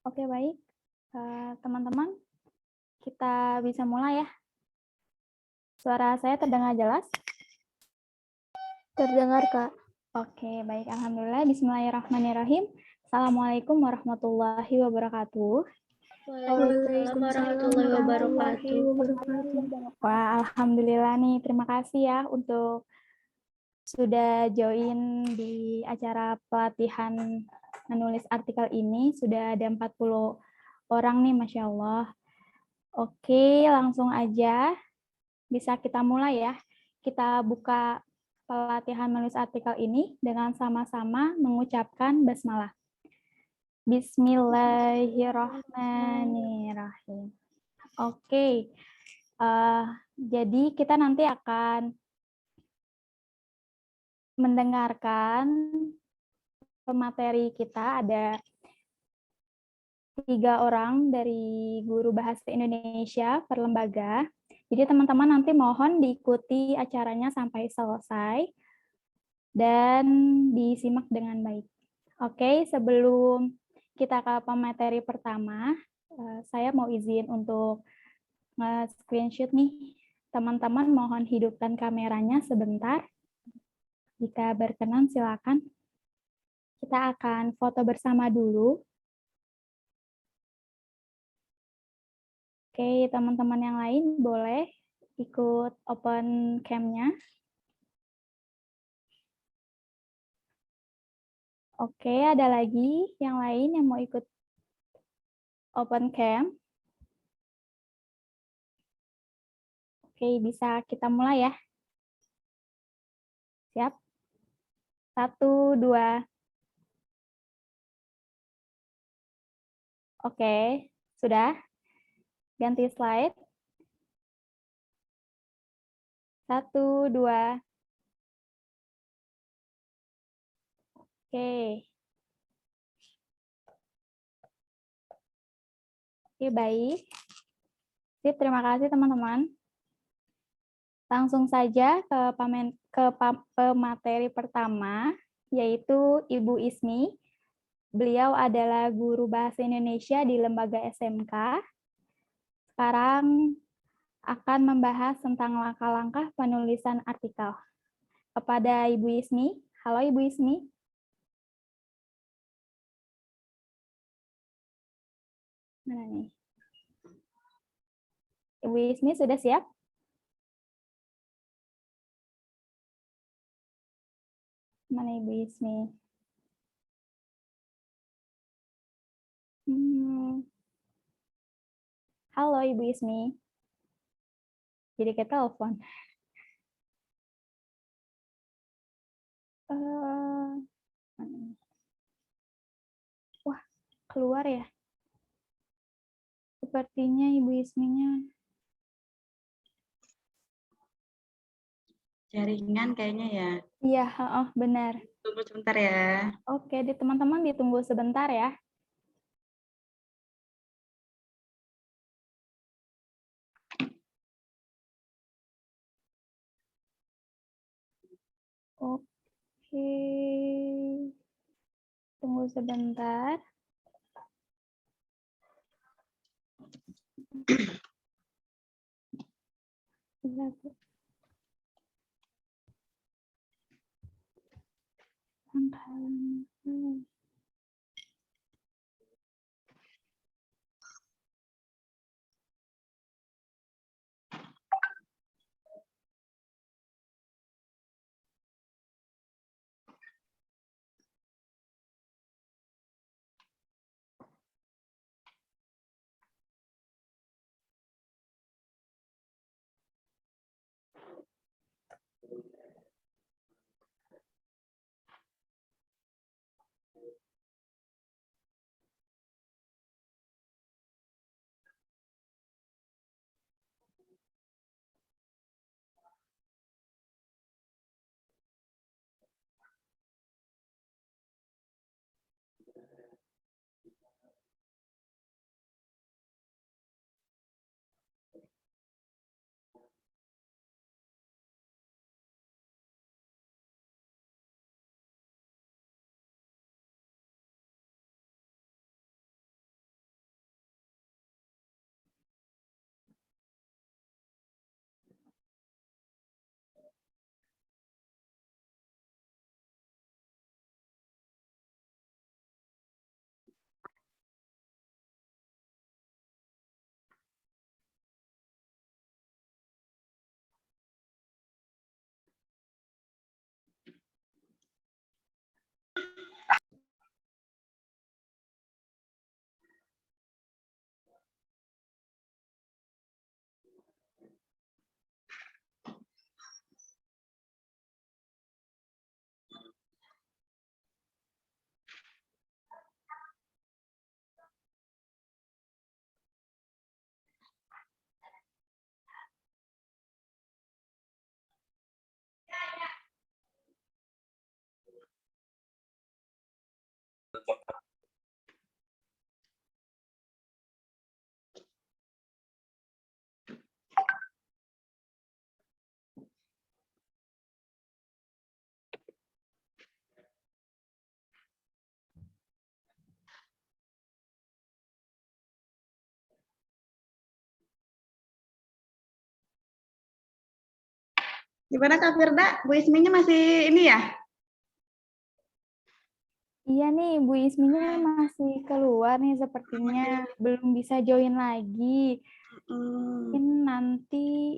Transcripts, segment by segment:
Oke, baik. Teman-teman, kita bisa mulai ya. Suara saya terdengar jelas? Terdengar, Kak. Oke, baik. Alhamdulillah. Bismillahirrahmanirrahim. Assalamualaikum warahmatullahi wabarakatuh. Waalaikumsalam warahmatullahi wabarakatuh. Wah, alhamdulillah nih. Terima kasih ya untuk sudah join di acara pelatihan menulis artikel ini. Sudah ada 40 orang nih, Masya Allah. Oke, langsung aja. Bisa kita mulai ya. Kita buka pelatihan menulis artikel ini dengan sama-sama mengucapkan basmalah. Bismillahirrahmanirrahim. Oke, jadi kita nanti akan mendengarkan pemateri kita. Ada 3 orang dari guru bahasa Indonesia per lembaga. Jadi teman-teman nanti mohon diikuti acaranya sampai selesai dan disimak dengan baik. Oke, sebelum kita ke pemateri pertama, saya mau izin untuk nge-screenshot nih. Teman-teman mohon hidupkan kameranya sebentar. Jika berkenan silakan. Kita akan foto bersama dulu. Oke, teman-teman yang lain boleh ikut open cam-nya. Oke, ada lagi yang lain yang mau ikut open cam. Oke, bisa kita mulai ya. Siap? 1, 2. Oke, sudah? Ganti slide. 1, 2. Oke. Oke, baik. Sip, terima kasih teman-teman. Langsung saja ke pemateri pertama, yaitu Ibu Ismi. Beliau adalah guru bahasa Indonesia di lembaga SMK. Sekarang akan membahas tentang langkah-langkah penulisan artikel. Kepada Ibu Ismi. Halo Ibu Ismi. Mana nih? Ibu Ismi sudah siap? Mana Ibu Ismi? Halo Ibu Ismi. Jadi kita telepon. Wah, keluar ya? Sepertinya Ibu Isminya. Jaringan kayaknya ya. Iya, benar. Tunggu sebentar ya. Oke, teman-teman ditunggu sebentar ya. Oke. Tunggu sebentar. Gimana Kak Firda? Bu Isminya masih ini ya? Iya nih, Bu Isminya masih keluar nih sepertinya. Belum bisa join lagi. Mungkin nanti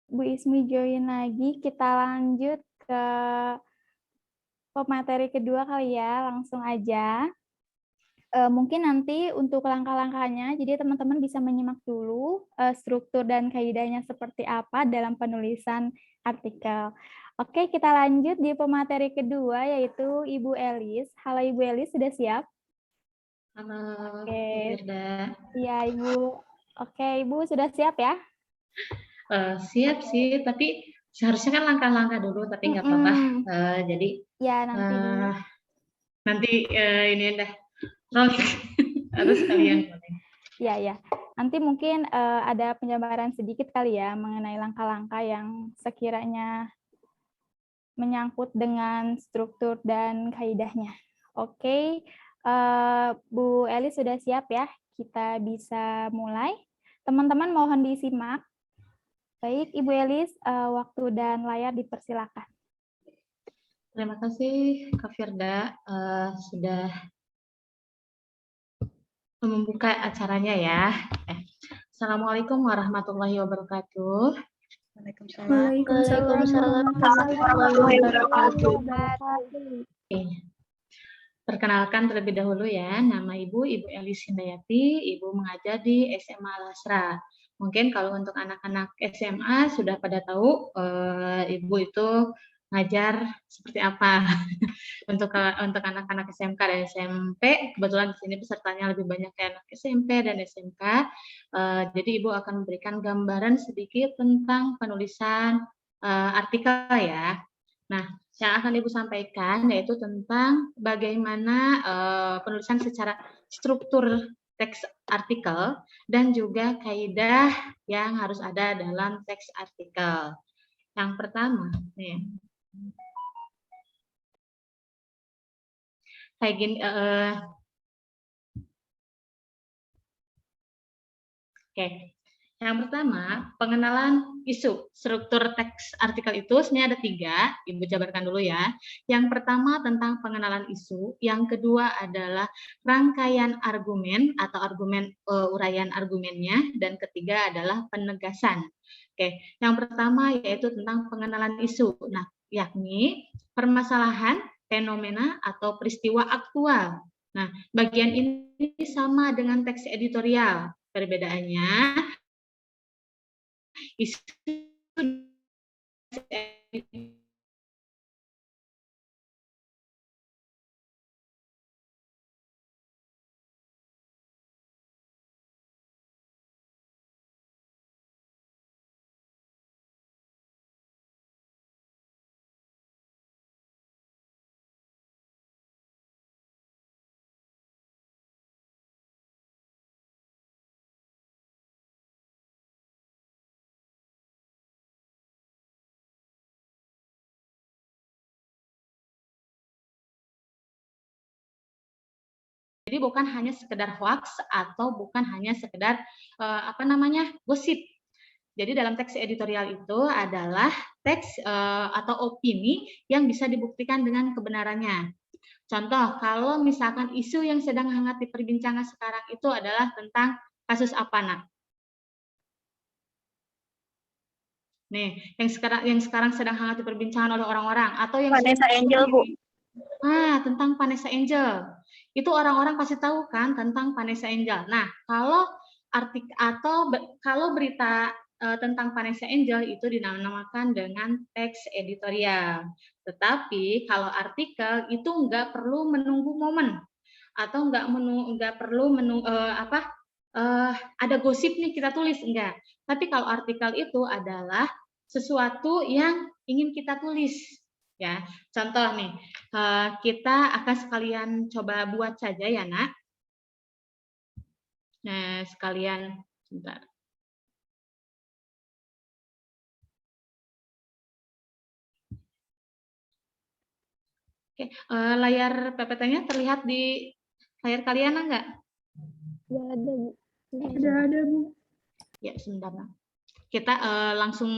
Bu Ismi join lagi, kita lanjut ke pemateri kedua kali ya, langsung aja. Mungkin nanti untuk langkah-langkahnya, jadi teman-teman bisa menyimak dulu struktur dan kaidahnya seperti apa dalam penulisan artikel. Oke, kita lanjut di pemateri kedua, yaitu Ibu Elis. Halo Ibu Elis, sudah siap? Halo, Oke, Firda. iya Ibu. Oke, Ibu sudah siap ya? Siap sih, tapi seharusnya kan langkah-langkah dulu, tapi nggak apa-apa. Jadi Ya, nanti dulu. nanti ini dah harus kalian. Ya, ya. Nanti mungkin ada penjabaran sedikit kali ya mengenai langkah-langkah yang sekiranya menyangkut dengan struktur dan kaidahnya. Oke, Bu Eli sudah siap ya? Kita bisa mulai. Teman-teman mohon disimak. Baik, Ibu Elis, waktu dan layar dipersilakan. Terima kasih Kak Firda sudah membuka acaranya ya. Assalamualaikum warahmatullahi wabarakatuh. Waalaikumsalam. Warahmatullahi wabarakatuh. Perkenalkan terlebih dahulu ya, nama Ibu Elis Hindayati, Ibu mengajar di SMA Al-Asra. Mungkin kalau untuk anak-anak SMA sudah pada tahu Ibu itu ngajar seperti apa. Untuk anak-anak SMK dan SMP, kebetulan di sini pesertanya lebih banyak kayak anak SMP dan SMK. Jadi Ibu akan memberikan gambaran sedikit tentang penulisan artikel ya. Nah, yang akan Ibu sampaikan yaitu tentang bagaimana penulisan secara struktur teks artikel dan juga kaidah yang harus ada dalam teks artikel. Yang pertama, nih, kayak gini. Oke. Yang pertama, pengenalan isu. Struktur teks artikel itu sebenarnya ada 3, Ibu jabarkan dulu ya. Yang pertama tentang pengenalan isu, yang kedua adalah rangkaian argumen atau uraian argumennya, dan ketiga adalah penegasan. Oke, yang pertama yaitu tentang pengenalan isu. Nah, yakni permasalahan, fenomena atau peristiwa aktual. Nah, bagian ini sama dengan teks editorial. Perbedaannya isu Jadi bukan hanya sekedar hoax atau bukan hanya sekedar gosip. Jadi dalam teks editorial itu adalah teks atau opini yang bisa dibuktikan dengan kebenarannya. Contoh, kalau misalkan isu yang sedang hangat diperbincangkan sekarang itu adalah tentang kasus apa, nak? Nih, yang sekarang sedang hangat diperbincangkan oleh orang-orang atau yang Vanessa Angel, Bu. Tentang Vanessa Angel. Itu orang-orang pasti tahu kan tentang Vanessa Angel. Nah, kalau berita tentang Vanessa Angel itu dinamakan dengan teks editorial. Tetapi kalau artikel itu nggak perlu menunggu momen atau nggak perlu ada gosip nih kita tulis, enggak. Tapi kalau artikel itu adalah sesuatu yang ingin kita tulis. Ya, contoh nih, kita akan sekalian coba buat saja ya, Nak. Nah, sekalian, sebentar. Oke, layar PPT-nya terlihat di layar kalian enggak? Nggak ada, Bu. Ada, Bu. Ya, sebentar, Nak. Kita langsung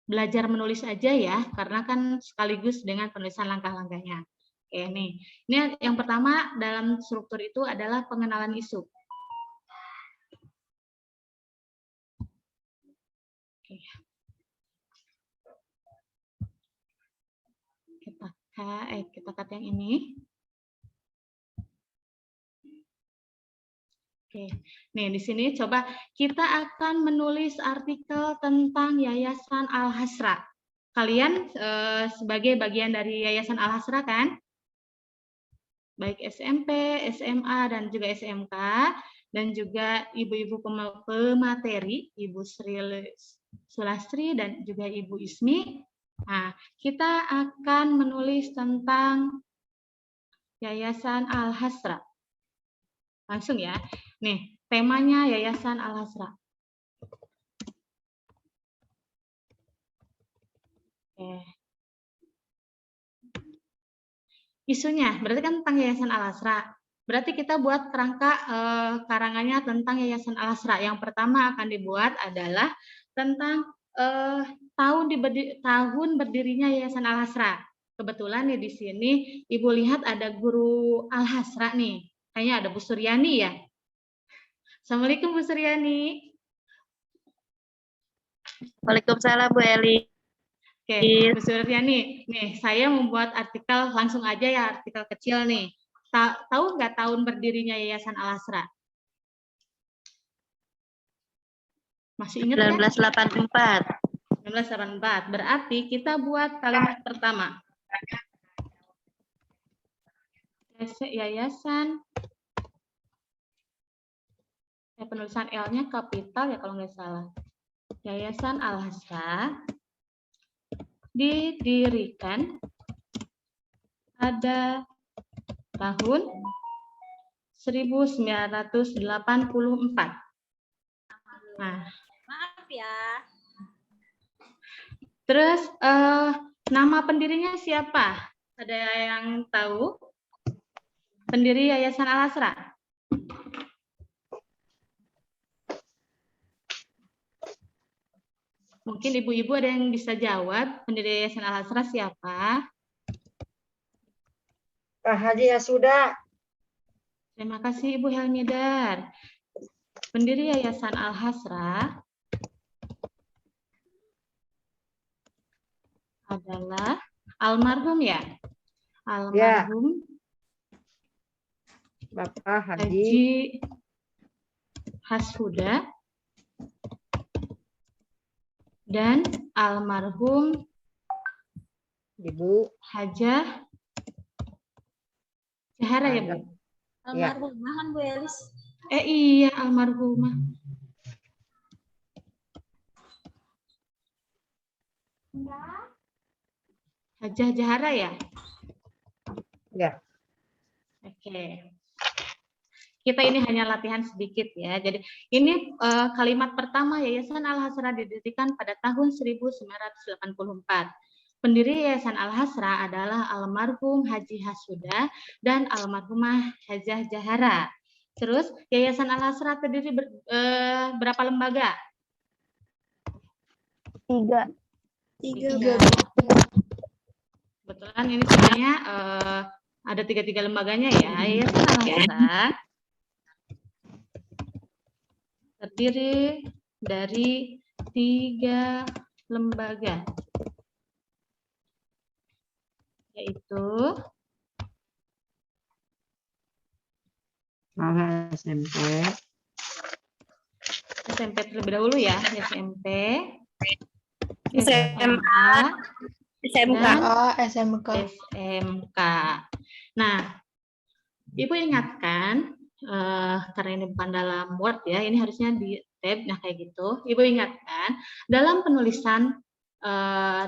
belajar menulis aja ya, karena kan sekaligus dengan penulisan langkah-langkahnya. Oke, nih. Ini yang pertama dalam struktur itu adalah pengenalan isu. Oke. Kita cut yang ini. Oke, nih di sini coba kita akan menulis artikel tentang Yayasan Al-Hasra. Kalian sebagai bagian dari Yayasan Al-Hasra kan? Baik SMP, SMA, dan juga SMK, dan juga ibu-ibu pemateri, Ibu Sri Sulastri dan juga Ibu Ismi. Nah, kita akan menulis tentang Yayasan Al-Hasra. Langsung ya. Nih, temanya Yayasan Al-Hasra. Oke. Isunya, berarti kan tentang Yayasan Al-Hasra. Berarti kita buat kerangka karangannya tentang Yayasan Al-Hasra. Yang pertama akan dibuat adalah tentang tahun berdirinya Yayasan Al-Hasra. Kebetulan nih di sini Ibu lihat ada guru Al-Hasra nih. Kayaknya ada Bu Suryani ya. Assalamualaikum Bu Suryani. Waalaikumsalam Bu Eli. Oke, Bu Suryani, nih saya membuat artikel langsung aja ya, artikel kecil nih. Tahu nggak tahun berdirinya Yayasan Al-Hasra? Masih ingat kan? 1984. 1984. Berarti kita buat kalimat pertama. Yayasan, penulisan L-nya kapital ya kalau nggak salah. Yayasan Al-Hasra didirikan pada tahun 1984. Nah, Maaf ya. terus nama pendirinya siapa? Ada yang tahu? Pendiri Yayasan Al-Hasra? Mungkin ibu-ibu ada yang bisa jawab, pendiri Yayasan Al-Hasra siapa? Pak Haji Hasuda. Terima kasih Ibu Helmidar. Pendiri Yayasan Al-Hasra adalah almarhum ya? Almarhum Bapak Haji Haji Hasuda dan almarhum Ibu Hajah Jahara ya, Bu? Ya. Almarhumah kan Bu Elis. Iya, almarhumah. Hajah Jahara ya? Ya. Oke. Kita ini hanya latihan sedikit ya. Jadi ini kalimat pertama, Yayasan Al-Hasra didirikan pada tahun 1984. Pendiri Yayasan Al-Hasra adalah almarhum Haji Hasuda dan almarhumah Hajah Jahara. Terus Yayasan Al-Hasra terdiri berapa lembaga? 3. 3. Kebetulan ini sebenarnya ada 3 lembaganya ya. Yayasan Al-Hasra terdiri dari 3 lembaga, yaitu SMP. SMP terlebih dahulu ya, SMP, SMA, SMK. dan SMK. Nah, Ibu ingatkan, karena ini bukan dalam Word ya, ini harusnya di tab, nah kayak gitu. Ibu ingatkan, dalam penulisan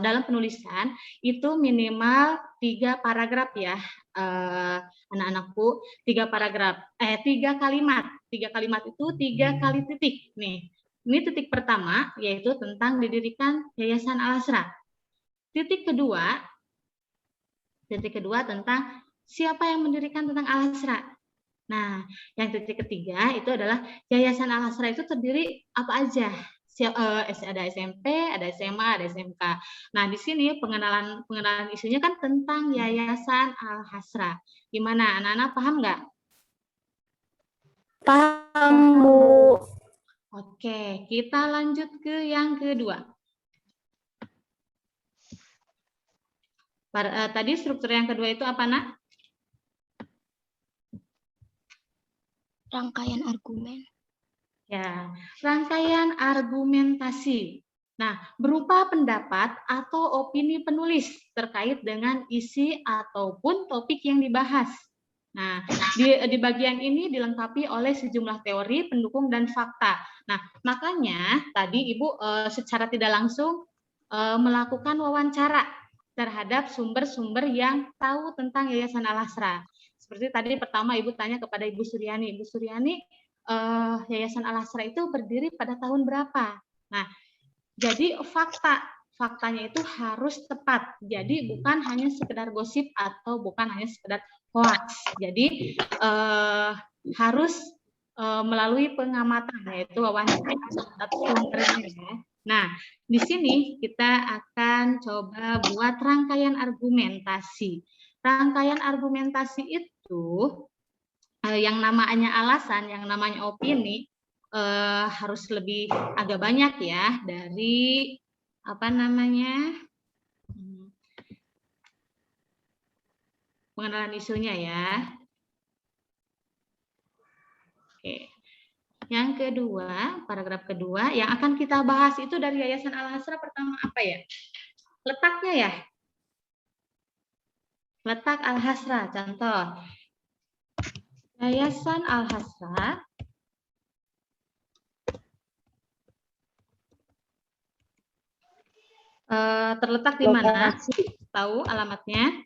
dalam penulisan itu minimal 3 paragraf ya, anak-anakku, 3 paragraf, 3 kalimat. 3 kalimat itu 3 kali titik. Nih, ini titik pertama yaitu tentang didirikan Yayasan Al-Asra. Titik kedua tentang siapa yang mendirikan tentang Al-Asra. Nah, yang titik ketiga itu adalah Yayasan Al-Asra itu terdiri apa aja? Ada SMP, ada SMA, ada SMK. Nah, di sini pengenalan isunya kan tentang Yayasan Al-Asra. Gimana, anak-anak paham nggak? Paham, Bu. Oke, kita lanjut ke yang kedua. Tadi struktur yang kedua itu apa, Nak? Rangkaian argumen. Ya, rangkaian argumentasi. Nah, berupa pendapat atau opini penulis terkait dengan isi ataupun topik yang dibahas. Nah, di bagian ini dilengkapi oleh sejumlah teori, pendukung, dan fakta. Nah, makanya tadi Ibu secara tidak langsung melakukan wawancara terhadap sumber-sumber yang tahu tentang Yayasan Al-Asra. Seperti tadi pertama Ibu tanya kepada Ibu Suryani. Ibu Suryani, Yayasan Al-Asra itu berdiri pada tahun berapa? Nah, jadi faktanya itu harus tepat. Jadi bukan hanya sekedar gosip atau bukan hanya sekedar hoax. Jadi harus melalui pengamatan, yaitu wawancara sumbernya. Nah, di sini kita akan coba buat rangkaian argumentasi. Rangkaian argumentasi itu yang namanya alasan, yang namanya opini harus lebih agak banyak ya dari apa namanya pengenalan isunya ya. Oke. Yang kedua, paragraf kedua yang akan kita bahas itu dari Yayasan Al-Asra pertama apa ya? Letaknya ya. Letak Al-Asra, contoh. Yayasan Al-Asra terletak di mana? Tahu alamatnya?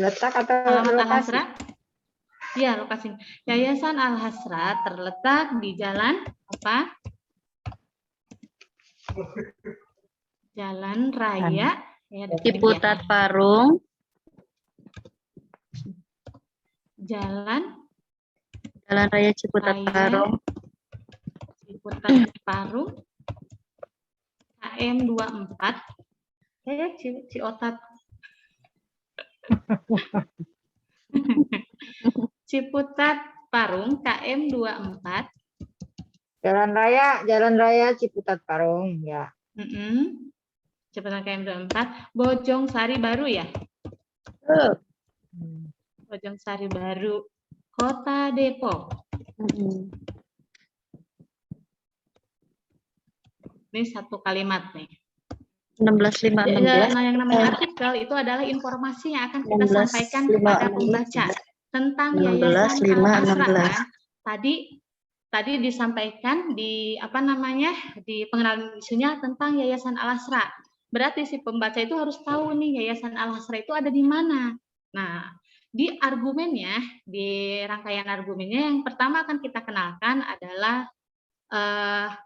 Letak atau Alamat lokasi? Al-Asra? Ya, lokasi. Yayasan Al-Asra terletak di jalan apa? Jalan Raya. Ya, Ciputat Parung. Jalan Raya Ciputat Raya Parung. Ciputat Parung. KM 24. Ciotat. Ciputat Parung KM 24. Jalan Raya Ciputat Parung, ya. Ciputat KM 24. Bojong Sari Baru ya? Bojong Sari Baru, Kota Depok. Ini satu kalimat nih. 16.516. Nah, yang namanya artikel itu adalah informasi yang akan kita sampaikan kepada pembaca tentang Yayasan Al-Asra. Tadi disampaikan di apa namanya di pengenalan isunya tentang Yayasan Al-Asra. Berarti si pembaca itu harus tahu nih Yayasan Al-Asra itu ada di mana. Nah, di argumennya, di rangkaian argumennya yang pertama akan kita kenalkan adalah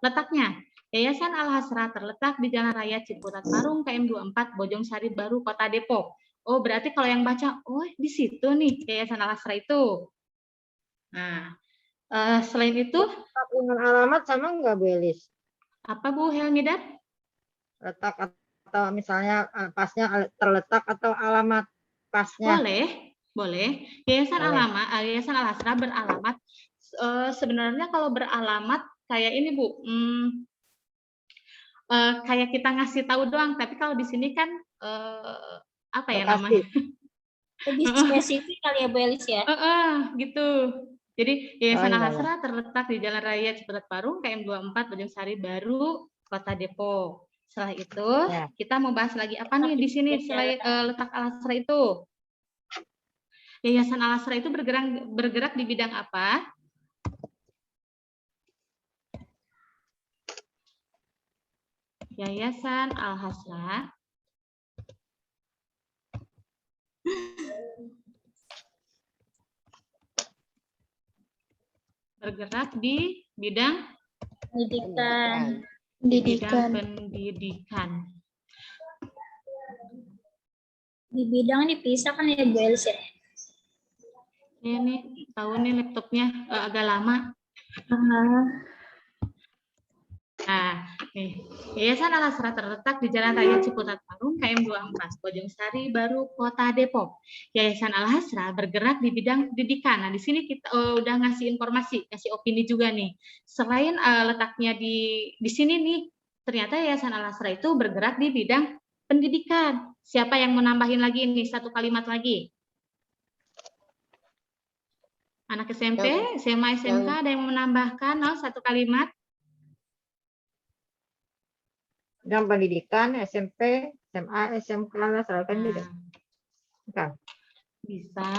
letaknya. Yayasan Al-Asra terletak di Jalan Raya Ciputat Parung KM 24 Bojong Sari Baru Kota Depok. Oh, berarti kalau yang baca, oh di situ nih Yayasan Al-Asra itu. Nah, selain itu Letak dengan alamat sama nggak, Bu Elis? apa Bu Helmida? Letak atau misalnya pasnya terletak atau alamat pasnya? Boleh. Yayasan Al-Asra beralamat sebenarnya kalau beralamat kayak ini Bu, kayak kita ngasih tahu doang. Tapi kalau di sini kan apa ya namanya? Lebih spesifik kali ya Bu Elis ya? Gitu. Jadi Yayasan iya. Al-Asra terletak di Jalan Raya Ciputat Parung KM 24 Bojong Sari Baru Kota Depok. Setelah itu kita mau bahas lagi apa nih di sini selain letak Al-Asra itu? Yayasan Al-Asra itu bergerak di bidang apa? Yayasan Al-Hasra bergerak di bidang Pendidikan. pendidikan. Di bidang dipisah kan ya Bu Elis ya? Ini tahu nih laptopnya agak lama. Nah, nih, Yayasan Al-Hasra terletak di Jalan Raya Ciputat Parung, KM 24, Bojongsari Baru, Kota Depok. Yayasan Al-Hasra bergerak di bidang pendidikan. Nah, di sini kita udah ngasih informasi, kasih opini juga nih. Selain letaknya di sini nih, ternyata Yayasan Al-Hasra itu bergerak di bidang pendidikan. Siapa yang mau nambahin lagi ini satu kalimat lagi? Anak SMP, SMA, SMK, ada yang mau menambahkan? Satu kalimat? Bidang pendidikan, SMP, SMA, SMK, Al-Hasra kan gitu. Bukan. Bisa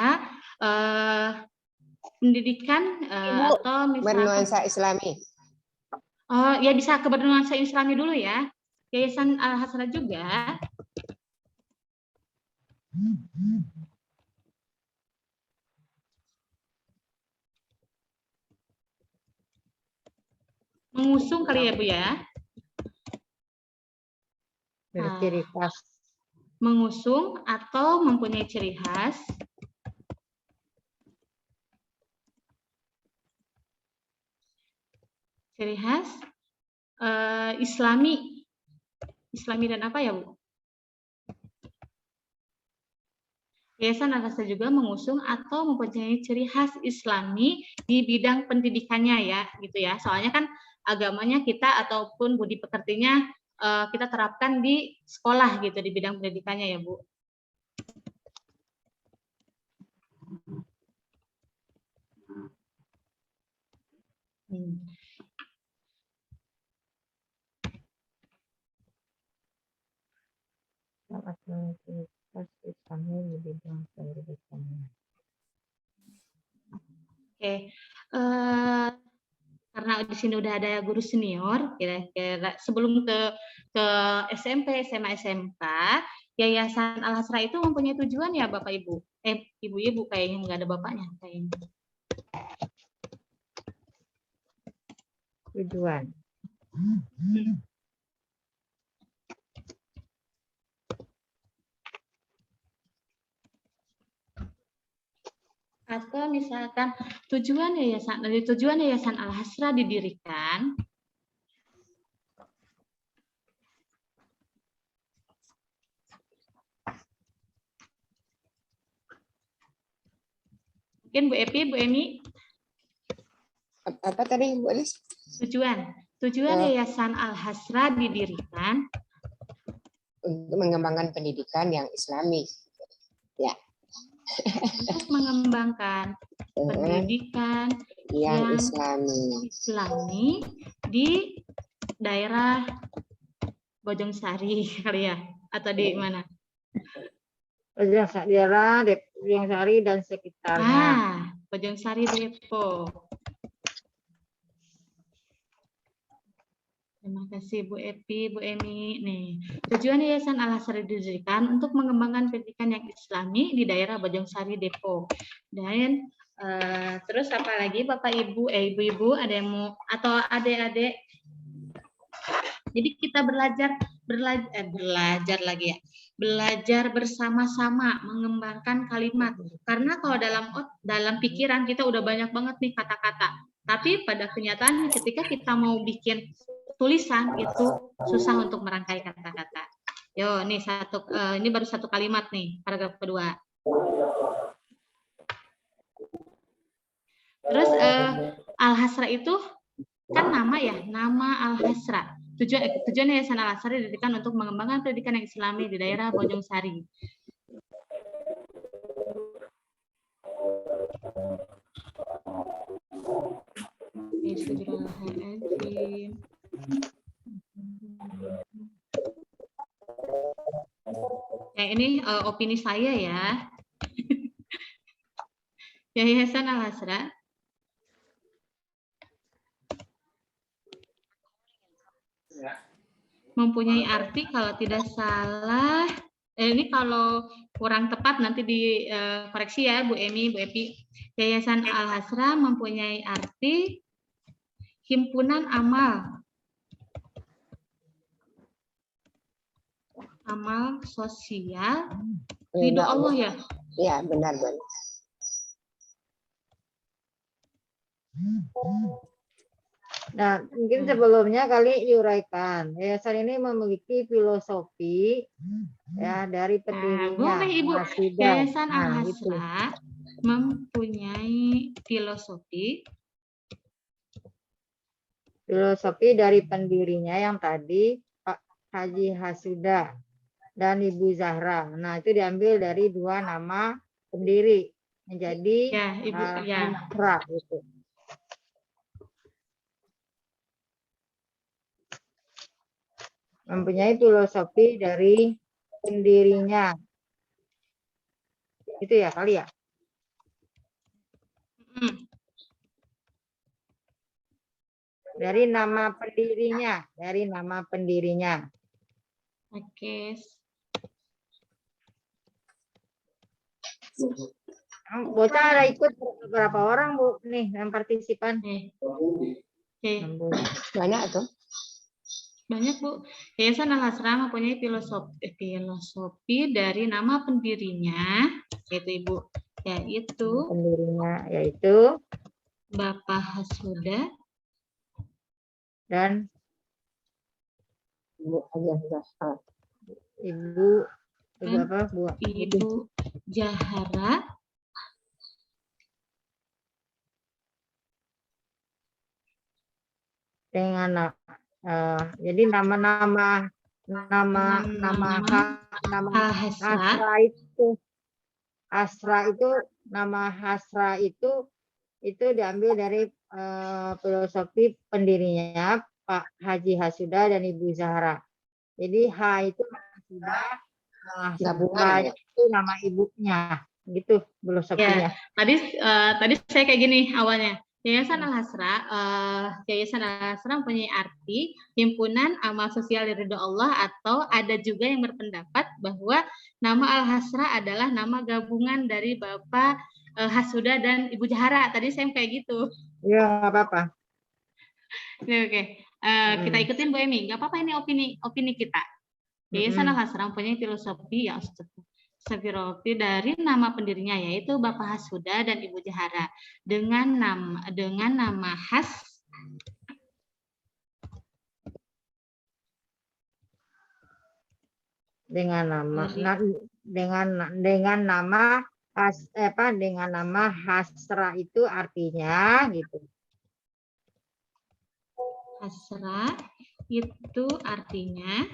pendidikan Ibu, atau misalnya bernuansa Islami. ya bisa ke bernuansa Islami dulu ya. Yayasan Al-Hasra juga mengusung kali ya Bu ya. Ciri khas. Mengusung atau mempunyai ciri khas Islami. Islami dan apa ya Bu? Yayasan Al-Hasra juga mengusung atau mempunyai ciri khas Islami di bidang pendidikannya ya, gitu ya. Soalnya kan agamanya kita ataupun budi pekertinya kita terapkan di sekolah gitu di bidang pendidikannya ya Bu. Islami di bidang pendidikannya. Oke, karena di sini udah ada guru senior, kira-kira sebelum ke SMP, SMA, SMK, Yayasan Al-Hasra itu mempunyai tujuan ya Bapak Ibu? Ibu-ibu kayaknya nggak ada bapaknya kayaknya. Tujuan. Atau misalkan tujuan Yayasan Al-Hasra didirikan mungkin Bu Epi, Bu Emi, Apa tadi Bu Elis? tujuan Yayasan Al-Hasra didirikan Untuk mengembangkan pendidikan yang Islami. Ya. untuk mengembangkan pendidikan Yang yang Islami di daerah Bojongsari kali ya, atau di mana? Daerah Bojongsari dan sekitarnya. Bojongsari Depok. Terima kasih Bu Epi, Bu Emi. Nih, tujuan Yayasan Al-Hasra didirikan untuk mengembangkan pendidikan yang Islami di daerah Bojongsari Depok. Dan terus apa lagi Bapak Ibu, ibu-ibu ada yang mau atau adik-adik? Jadi kita belajar lagi ya. Belajar bersama-sama mengembangkan kalimat. Karena kalau dalam pikiran kita udah banyak banget nih kata-kata. Tapi pada kenyataannya ketika kita mau bikin tulisan itu susah untuk merangkai kata-kata. Yo, nih ini baru satu kalimat nih, paragraf kedua. Terus Al-Hasra itu kan nama ya, nama Al-Hasra. Tujuan Yayasan Al-Hasra didirikan untuk mengembangkan pendidikan yang Islami di daerah Bojongsari. Ini opini saya ya. Yayasan Al-Hasra mempunyai arti kalau tidak salah, ini kalau kurang tepat nanti dikoreksi ya Bu Emi, Bu Epi. Yayasan Al-Hasra mempunyai arti himpunan amal sosial ridho Allah ya. Ya, benar-benar. Nah, mungkin sebelumnya kali diuraikan. Yayasan ini memiliki filosofi ya dari pendirinya. Boleh Ibu. Hasuda. Yayasan Nah, itu. Al-Hasra mempunyai filosofi Dari pendirinya yang tadi Pak Haji Hasuda dan Ibu Zahra. Nah, itu diambil dari dua nama pendiri menjadi ya Ibu ya. Al-Hasra gitu. Mempunyai filosofi dari pendirinya. Itu ya kali ya. Dari nama pendirinya. Oke. Bocah ada ikut berapa orang Bu nih yang partisipan? Oke. Banyak tuh. Banyak Bu. Yayasan Al-Hasra mempunyai filosofi dari nama pendirinya, yaitu Ibu, yaitu Bapak Hasuda dan Ibu Zahra. Dengan jadi nama Hasra itu diambil dari filosofi pendirinya Pak Haji Hasuda dan Ibu Zahra. Jadi H itu gabungan itu nama ibunya, gitu filosofinya. Ya, tadi saya kayak gini awalnya. Yayasan Al-Hasra, mempunyai arti himpunan amal sosial ridho Allah, atau ada juga yang berpendapat bahwa nama Al-Hasra adalah nama gabungan dari Bapak Hasuda dan Ibu Zahra. Tadi saya kayak gitu. Iya, nggak apa-apa. Oke. Kita ikutin Bu Emi. Nggak apa-apa, ini opini kita. Yayasan Al-Hasra mempunyai filosofi dari nama pendirinya, yaitu Bapak Hasuda dan Ibu Zahra, dengan nama khas dengan nama Hasra itu artinya gitu. Hasra itu artinya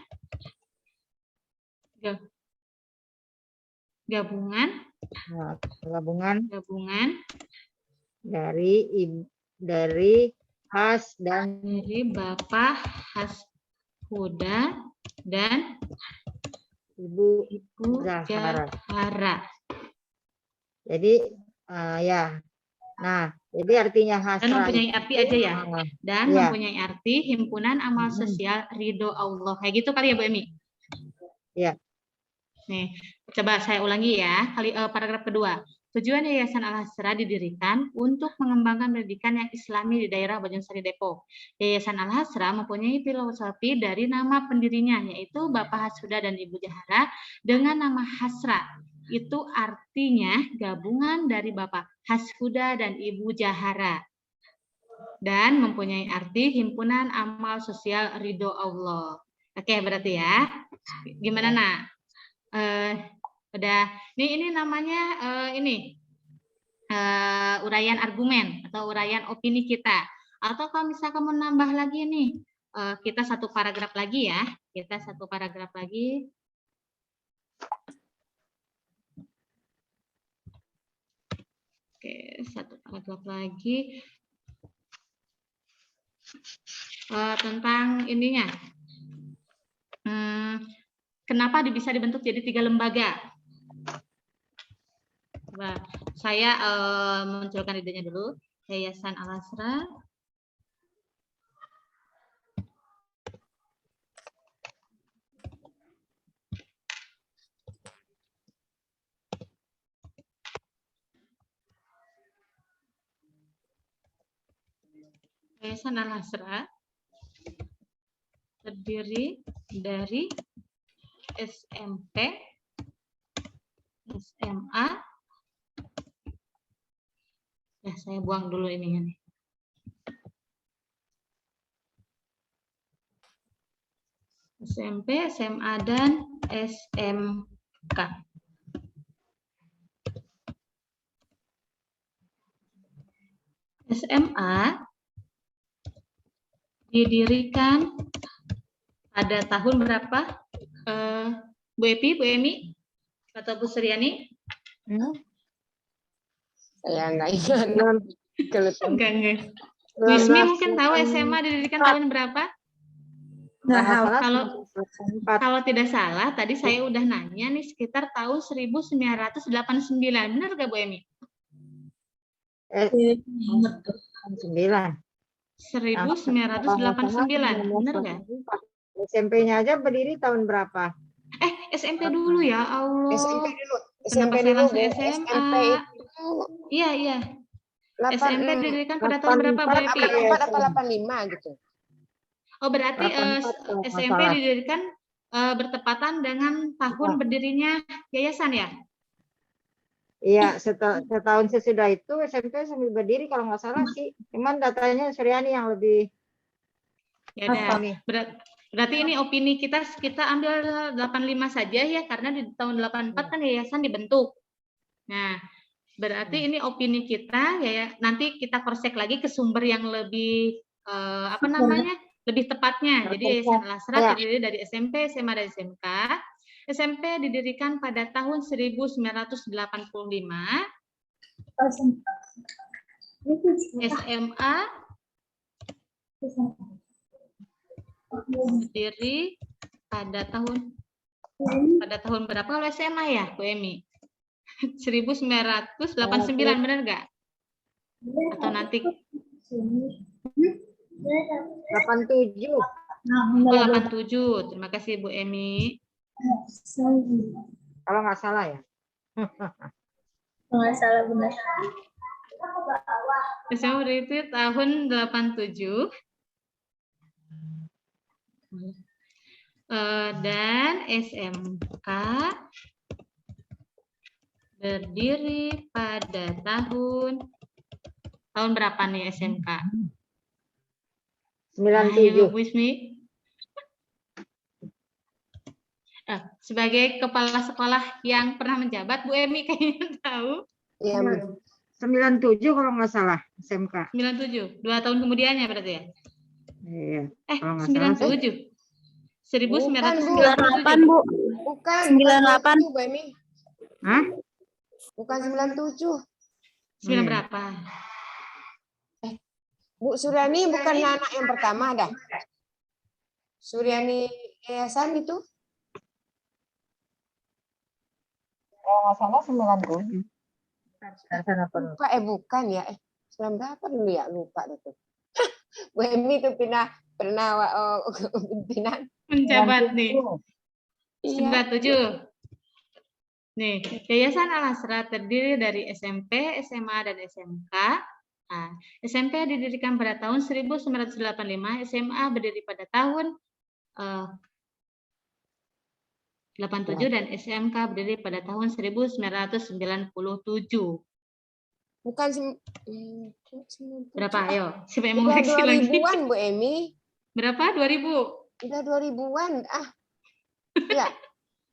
gabungan dari Has dan dari Bapak Hasuda dan Ibu Zahra. Jadi jadi artinya Hasra dan mempunyai arti aja ya. Dan ya. Mempunyai arti himpunan amal sosial ridho Allah. Kayak gitu kali ya Bu Emi? Ya. Nih, coba saya ulangi ya. Paragraf kedua. Tujuan Yayasan Al-Hasra didirikan untuk mengembangkan pendidikan yang Islami di daerah Bojongsari Depok. Yayasan Al-Hasra mempunyai filosofi dari nama pendirinya, yaitu Bapak Hasuda dan Ibu Zahra, dengan nama Hasra. Itu artinya gabungan dari Bapak Hasuda dan Ibu Zahra. Dan mempunyai arti himpunan amal sosial ridho Allah. Oke, berarti ya. Gimana nak? Udah. Ini namanya uraian argumen atau uraian opini kita. Atau kalau misalkan mau nambah lagi nih, kita satu paragraf lagi ya. Oke, satu paragraf lagi. Tentang ininya. Kenapa bisa dibentuk jadi 3 lembaga? Coba saya munculkan idenya dulu. Yayasan Al-Hasra Yayasan Al-Hasra terdiri dari SMP, SMA. Ya, saya buang dulu ininya nih. SMP, SMA, dan SMK. SMA didirikan pada tahun berapa? Bu Epi, Bu Emi, atau Bu Suryani? Saya nggak ingat. Kalau Enggak. Bu Ismi mungkin tahu SMA didirikan tahun berapa? Kalau tidak salah, tadi saya udah nanya nih sekitar tahun 1989. Benar nggak Bu Emi? 9. 1989, benar nggak? SMP-nya aja berdiri tahun berapa? SMP dulu ya, Allah. SMP dulu. Kenapa SMP saya dulu. langsung Bu. SMA? SMP itu Iya. 8, SMP didirikan pada tahun berapa, Bu Epi? 84 atau 85 gitu. Oh, berarti 84 kalau nggak SMP salah. didirikan bertepatan dengan tahun berdirinya yayasan ya? Iya, setahun sesudah itu SMP sambil berdiri kalau nggak salah sih. Cuman datanya Suryani yang lebih Ya udah. Berarti ini opini kita ambil 85 saja ya, karena di tahun 84 kan yayasan dibentuk. Nah, berarti ini opini kita ya, nanti kita cross-check lagi ke sumber yang lebih lebih tepatnya. Jadi Yayasan Al-Hasra terdiri dari SMP, SMA, dan SMK. SMP didirikan pada tahun 1985. SMA berdiri pada tahun berapa kalau SMA ya, Bu Emi? 1989, benar nggak? Atau nanti 87. Oh, 87. Terima kasih Bu Emi. Kalau nggak salah ya. Nggak salah benar. SMA itu tahun 87. Dan SMK berdiri pada tahun berapa nih SMK? 97. Bu Ismi. Sebagai kepala sekolah yang pernah menjabat, Bu Emi kayaknya tahu. Iya, Bu. 97 kalau nggak salah SMK. 97, 2 tahun kemudiannya berarti ya? Iya. Kalau nggak salah 97. 1997. Bu. Bukan 98. Bu Emi. Hah? Bukan 97. 9 berapa? Bu Suryani bukan anak yang pertama dah. Suryani yayasan itu? Kalau nggak salah 97. Lupa, bukan ya. 9 berapa dulu ya? Lupa itu. Bu Emi itu pernah pimpinan. Menjabat nih. Iya. 97. Nih, Yayasan Al-Hasra terdiri dari SMP, SMA, dan SMK. Nah, SMP didirikan pada tahun 1985, SMA berdiri pada tahun 87, dan SMK berdiri pada tahun 1997. Bukan Berapa? Ayo, siapa yang mau udah koreksi lagi? 2000-an Bu Emi. Berapa? 2000? Udah 2000-an. Ya.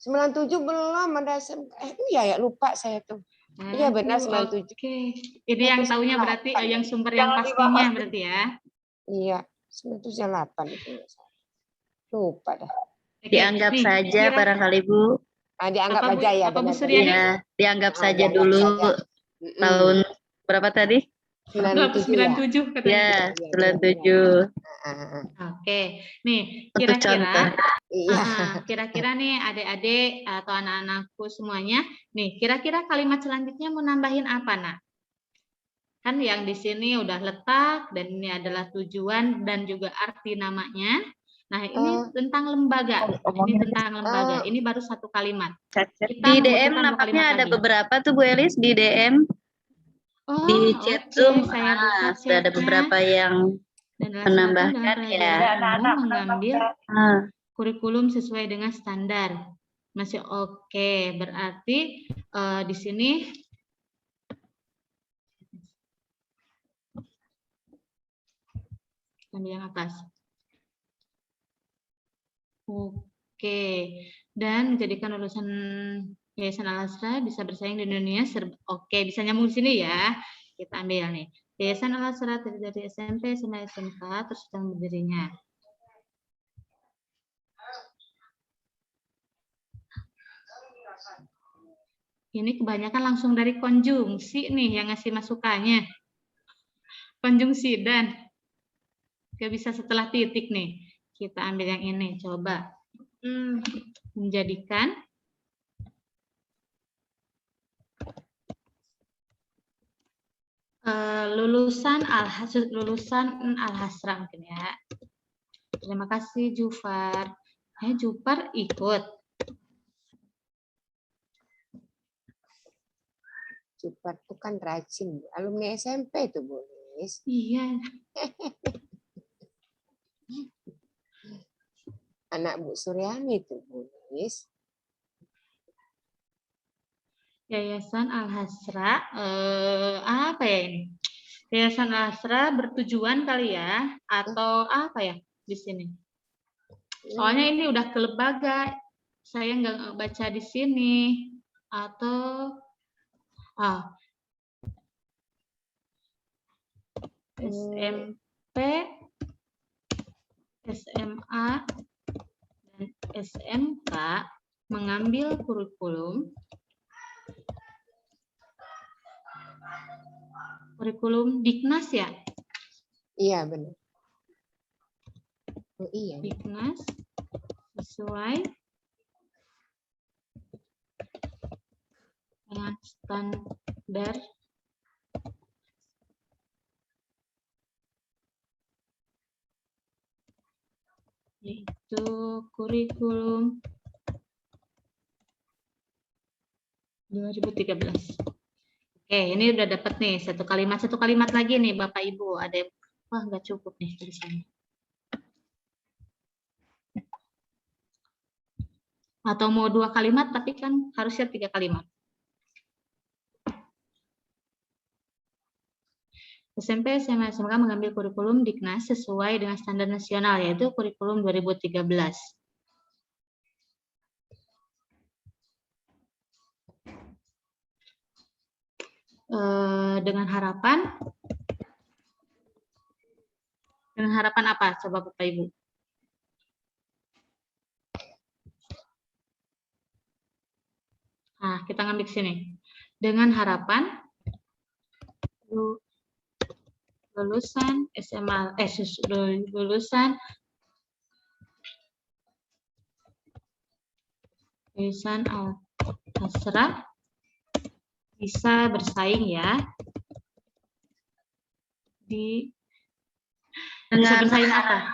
97 belum ada SMK. Iya ya, lupa saya tuh. Iya benar 97. Oke. Jadi yang tahunya berarti yang sumber yang pastinya berarti ya. Iya, 98 itu. Lupa dah. Dianggap Nih, saja barangkali Bu. Dianggap Apa, Bu? aja ya. Apa, Bu benar. Suryani? Ya, dianggap saja dianggap dulu saja. tahun berapa tadi? 97 ya. 97 katanya. Ya, 97. Oke. Nih, Untuk kira-kira contoh. Iya. kira-kira nih adik-adik atau anak-anakku semuanya, nih kira-kira kalimat selanjutnya mau nambahin apa, Nak? Kan yang di sini udah letak dan ini adalah tujuan dan juga arti namanya. Nah, ini tentang lembaga. Ini tentang lembaga. Ini baru satu kalimat. Di DM nampaknya ada beberapa tuh Bu Elis di DM. Oh, Di chat Zoom saya buka sudah ada chatnya. beberapa yang Dan dilaksanakan Menambahkan dalam ya. pelajaran umum mengambil Ah, kurikulum sesuai dengan standar. Masih oke, berarti di sini ambil yang atas. Oke, dan menjadikan lulusan Yayasan Al-Azhar bisa bersaing di dunia. Oke, bisa nyambung di sini ya. Kita ambil nih. Yayasan Al-Azhar terdiri dari SMP sampai SMK, terus tentang berdirinya. Ini kebanyakan langsung dari konjungsi nih yang ngasih masukannya. Konjungsi dan gak bisa setelah titik nih. Kita ambil yang ini, coba. Menjadikan lulusan Al-Hasra mungkin ya. Terima kasih Jufar. Jufar ikut. Jupar tuh kan rajin, alumni SMP tuh Bu Lis. Iya. Anak Bu Suryani tuh Bu Lis. Yayasan Al-Hasra, apa ya ini? Yayasan Al-Hasra bertujuan kali ya, atau apa ya di sini? Soalnya ini udah ke lembaga, saya nggak baca di sini. Atau SMP, SMA, dan SMK mengambil kurikulum Diknas ya? Iya benar. Oh, iya. Diknas sesuai dengan standar yaitu kurikulum 2013. Oke, ini udah dapat nih satu kalimat lagi nih Bapak Ibu. Ada yang wah nggak cukup nih di sini. Atau mau 2 kalimat tapi kan harusnya 3 kalimat. SMP, SMA, SMK mengambil kurikulum Diknas sesuai dengan standar nasional yaitu kurikulum 2013. Dengan harapan apa? Coba Bapak Ibu. Nah, kita ngambil sini. Dengan harapan lulusan SMA, lulusan Yayasan Al-Hasra bisa bersaing ya bisa bersaing apa?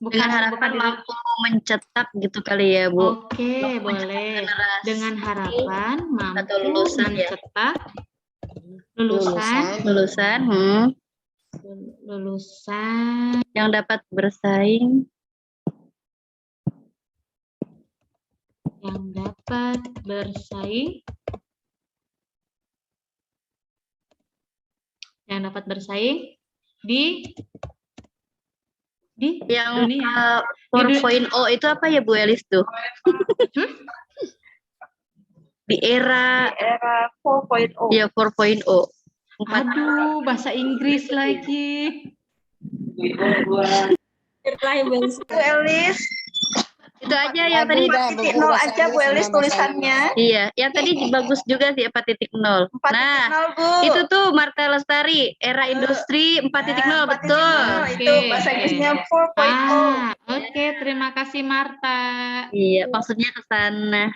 dengan harapan mampu mencetak gitu kali ya Bu. Oke, boleh. Dengan harapan mampu atau lulusan ya. mencetak lulusan yang dapat bersaing di yang dunia. 4.0 itu apa ya Bu Elis tuh? Di era 4.0. Ya 4.0. Aduh, bahasa Inggris lagi. Bu Elis. Itu aja yang tadi 4.0 aja Bu Elis tulisannya. Iya, yang tadi bagus juga sih 4.0. Nah, itu tuh Marta Lestari, era industri 4.0 betul. Itu bahasa Inggrisnya 4.0. Oke, terima kasih Marta. Iya, maksudnya ke sana.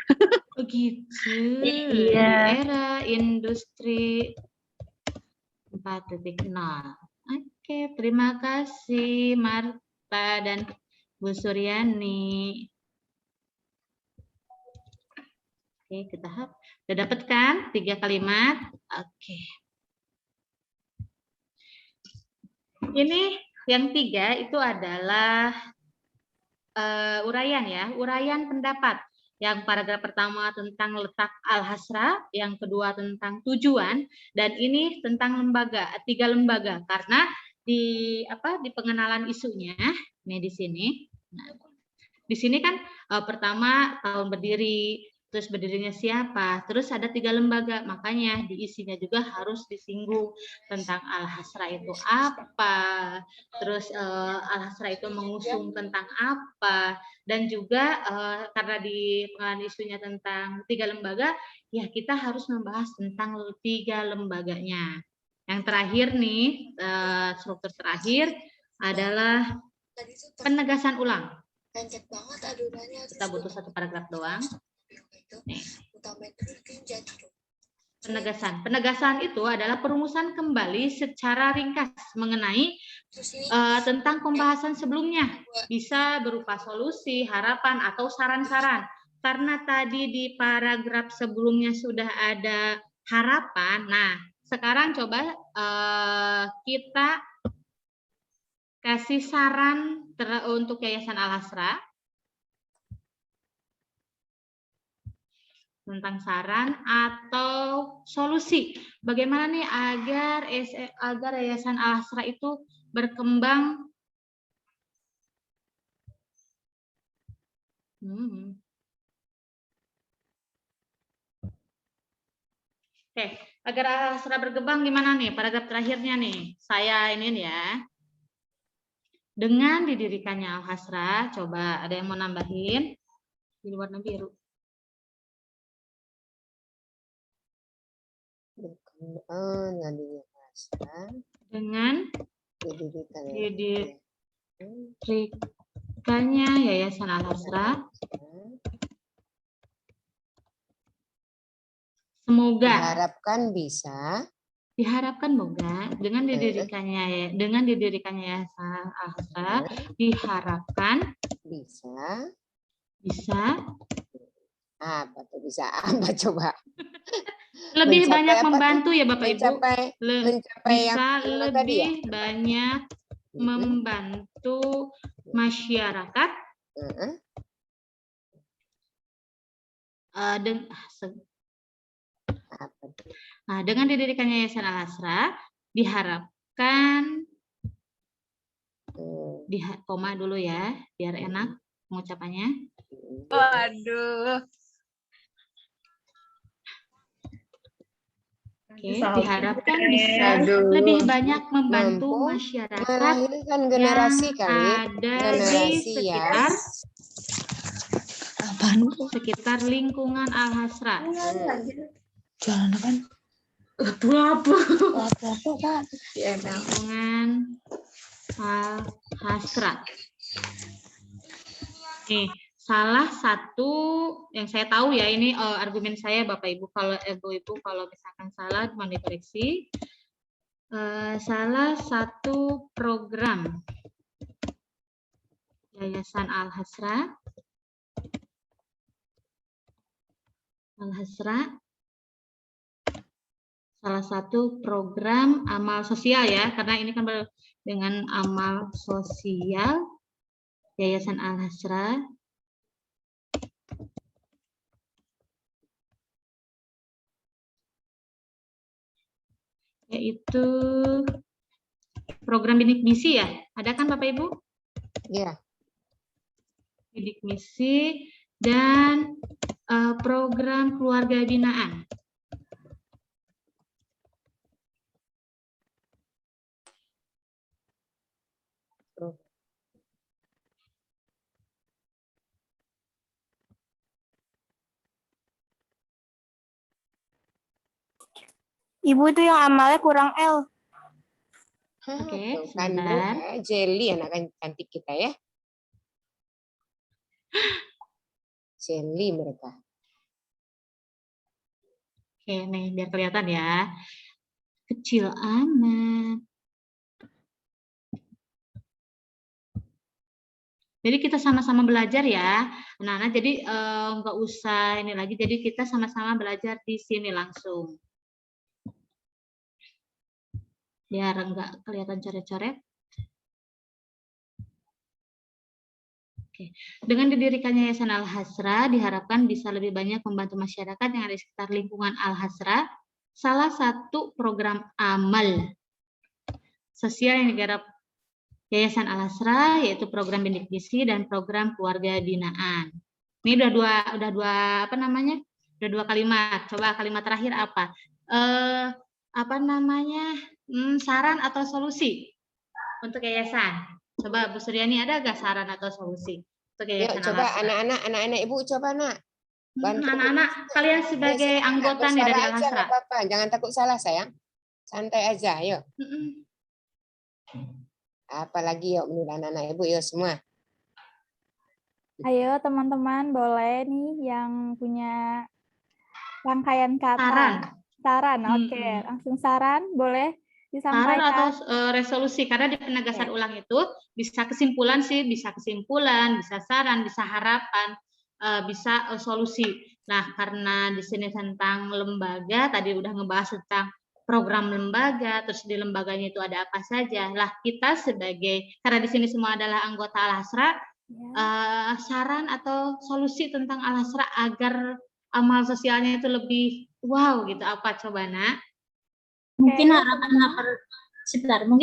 Begitu. Iya. Era industri 4.0. Oke, terima kasih Marta dan Bu Suryani. Oke, kita udah dapat kan 3 kalimat? Oke. Ini yang 3 itu adalah uraian ya, uraian pendapat. Yang paragraf pertama tentang letak Al-Hasra, yang kedua tentang tujuan, dan ini tentang lembaga, 3 lembaga. Karena di pengenalan isunya, nih di sini. Nah, di sini kan pertama tahun berdiri, terus berdirinya siapa, terus ada 3 lembaga, makanya di isinya juga harus disinggung tentang Al-Hasra itu apa, terus Al-Hasra itu mengusung tentang apa, dan juga karena di pengenalan isunya tentang 3 lembaga, ya kita harus membahas tentang 3 lembaganya. Yang terakhir nih, struktur terakhir adalah penegasan ulang. Kita butuh 1 paragraf doang. Nih. Penegasan itu adalah perumusan kembali secara ringkas mengenai tentang pembahasan sebelumnya. Bisa berupa solusi, harapan, atau saran-saran. Karena tadi di paragraf sebelumnya sudah ada harapan, nah sekarang coba kita kasih saran untuk Yayasan Al-Hasra. Tentang saran atau solusi. Bagaimana nih agar Yayasan Al-Hasra itu berkembang Oke, agar Al-Hasra berkembang gimana nih? Paragraf terakhirnya nih. Saya ini ya. Dengan didirikannya Al-Hasra, coba ada yang mau nambahin? Di warna biru. Dengan didirikannya Yayasan Al-Hasra, semoga diharapkan moga dengan didirikannya Yayasan Al-Hasra diharapkan bisa apa tuh, bisa apa coba? Lebih banyak membantu ya Bapak Ibu. Bisa lebih banyak membantu masyarakat dengan didirikannya Yayasan Al-Hasra diharapkan koma dulu ya biar enak pengucapannya. Waduh. Oke, diharapkan bisa lebih banyak membantu masyarakat melahirkan generasi yang ada di sekitar lingkungan Al-Hasra. Jalan apa? Lingkungan Al-Hasra. Nih, salah satu yang saya tahu ya, ini argumen saya Bapak Ibu, kalau Ibu kalau misalkan salah mohon dikoreksi. Salah satu program Yayasan Al-Hasra salah satu program amal sosial ya, karena ini kan dengan amal sosial Yayasan Al-Hasra yaitu program bidik misi ya, ada kan Bapak Ibu? Iya. Bidik misi dan program keluarga binaan. Ibu tuh yang amalnya kurang L. Oke, Kan Jelly anak cantik kita ya. Jelly mereka. Oke, nih biar kelihatan ya. Kecil amat. Jadi kita sama-sama belajar ya. Nah, jadi nggak usah ini lagi. Jadi kita sama-sama belajar di sini langsung. Biar nggak kelihatan coret-coret. Dengan didirikannya Yayasan Al-Hasra diharapkan bisa lebih banyak membantu masyarakat yang ada di sekitar lingkungan Al-Hasra. Salah satu program amal sosial yang digarap Yayasan Al-Hasra yaitu program bidik gizi dan program keluarga binaan. Ini udah dua apa namanya? Udah 2 kalimat. Coba kalimat terakhir apa? Saran atau solusi untuk yayasan. Coba Bu Suryani, ada nggak saran atau solusi untuk Yuk yayasan coba Al-Hasra? anak-anak Ibu coba nak. Bantu Anak-anak, kalian sebagai anggota nih dari bersuara aja, Al-Hasra. nggak apa-apa. Jangan takut salah sayang. Santai aja, yuk. Apalagi yuk menurut anak-anak Ibu yuk semua. Ayo teman-teman, boleh nih yang punya rangkaian kata. Saran, oke. Langsung saran, boleh Saran disampaikan. atau resolusi, karena di penegasan ulang itu bisa kesimpulan sih, bisa kesimpulan, bisa saran, bisa harapan, bisa solusi. Nah, karena di sini tentang lembaga, tadi udah ngebahas tentang program lembaga, terus di lembaganya itu ada apa saja. Lah, kita sebagai, karena di sini semua adalah anggota Al-Hasra, saran atau solusi tentang Al-Hasra agar amal sosialnya itu lebih wow gitu, apa coba nak? Mungkin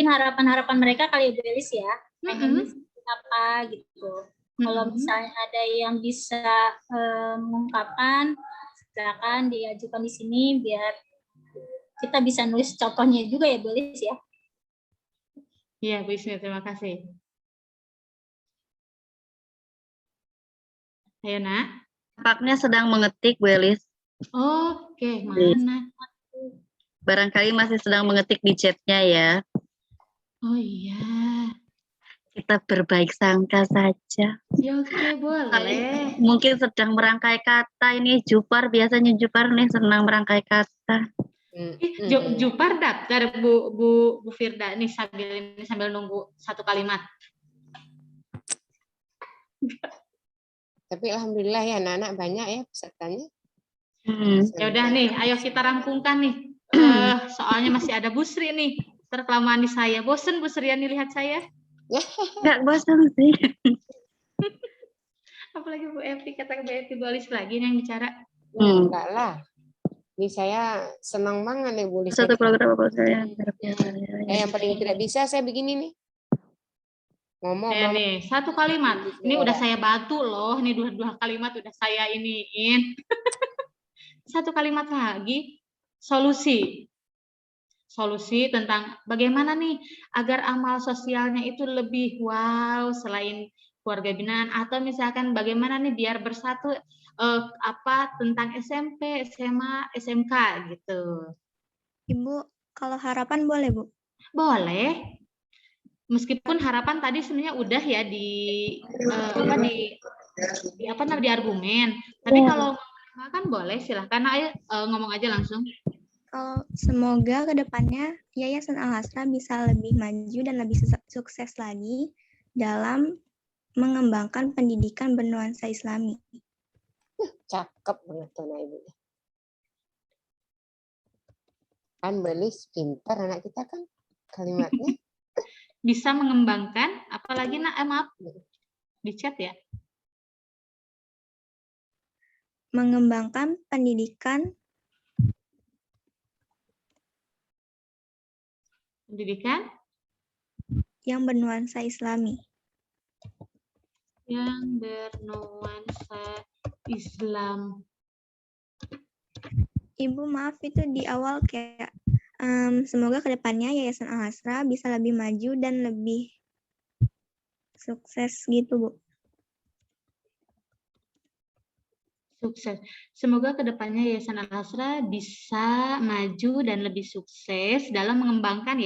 harapan mereka kali Bu Elis ya, pengen apa gitu. Kalau misalnya ada yang bisa mengungkapkan, silakan diajukan di sini biar kita bisa nulis contohnya juga ya Bu Elis ya. Iya Bu Ismi, terima kasih. Ayo nak. Tampaknya sedang mengetik Bu Elis. Oke, mana? Barangkali masih sedang mengetik di chatnya ya. Oh iya. Kita berbaik sangka saja. Ya oke, boleh. Mungkin sedang merangkai kata ini. Jupar biasanya Jupar nih senang merangkai kata. Jupar daftar Bu Firda nih sambil nunggu satu kalimat. Tapi alhamdulillah ya anak-anak banyak ya pesertanya. Ya udah nih, ayo kita rampungkan nih. Soalnya masih ada Bu Sri nih. Terkelamaan di saya. Bosen Bu Suryani lihat saya? Nggak bosan sih. Apalagi Bu Evi, kata Bu Evi Bolis lagi yang bicara. Enggak lah. Ini saya senang banget nih Bu Lis. Satu program apa saya? Yang paling tidak bisa saya begini nih. Ngomong. Nih, satu kalimat. Ini udah saya bantu loh. Ini dua kalimat udah saya iniin. Satu kalimat lagi. Solusi. Solusi tentang bagaimana nih agar amal sosialnya itu lebih wow selain keluarga binaan, atau misalkan bagaimana nih biar bersatu tentang SMP, SMA, SMK gitu. Ibu, kalau harapan boleh Bu? Boleh. Meskipun harapan tadi sebenarnya udah ya di argumen. Tapi kalau kan boleh, silahkan ayo ngomong aja langsung. Kalau semoga kedepannya Yayasan Al-Hasra bisa lebih maju dan lebih sukses lagi dalam mengembangkan pendidikan bernuansa Islami. Cakep banget tuh Ibu. Kan Belis pintar anak kita kan kalimatnya. Bisa mengembangkan, apalagi maaf di chat ya. Mengembangkan pendidikan yang bernuansa Islami. Yang bernuansa Islam. Ibu maaf itu di awal kayak semoga kedepannya Yayasan Al-Hasra bisa lebih maju dan lebih sukses gitu Bu. Sukses. Semoga kedepannya Yayasan Al-Hasra bisa maju dan lebih sukses dalam mengembangkan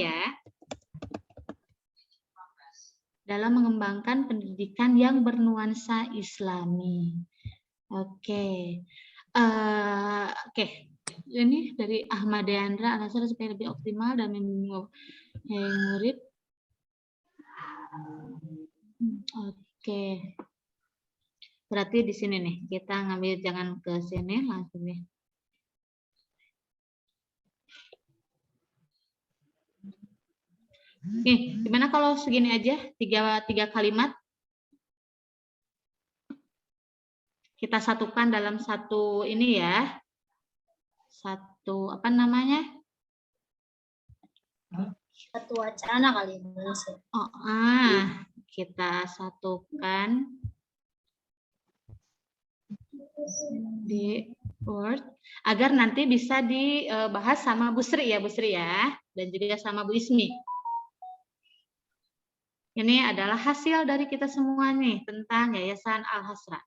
dalam mengembangkan pendidikan yang bernuansa Islami. Oke. Ini dari Ahmad Deandra, Al-Hasra supaya lebih optimal dan membimbing murid. Oke. Berarti di sini nih, kita ngambil jangan ke sini langsung nih. Nih, gimana kalau segini aja, tiga kalimat? kita satukan dalam satu ini ya. Satu apa namanya? Satu wacana kali Bu Elis ya. Oh, kita satukan di Word agar nanti bisa dibahas sama Bu Sri ya, dan juga sama Bu Ismi. Ini adalah hasil dari kita semua nih tentang Yayasan Al-Hasra.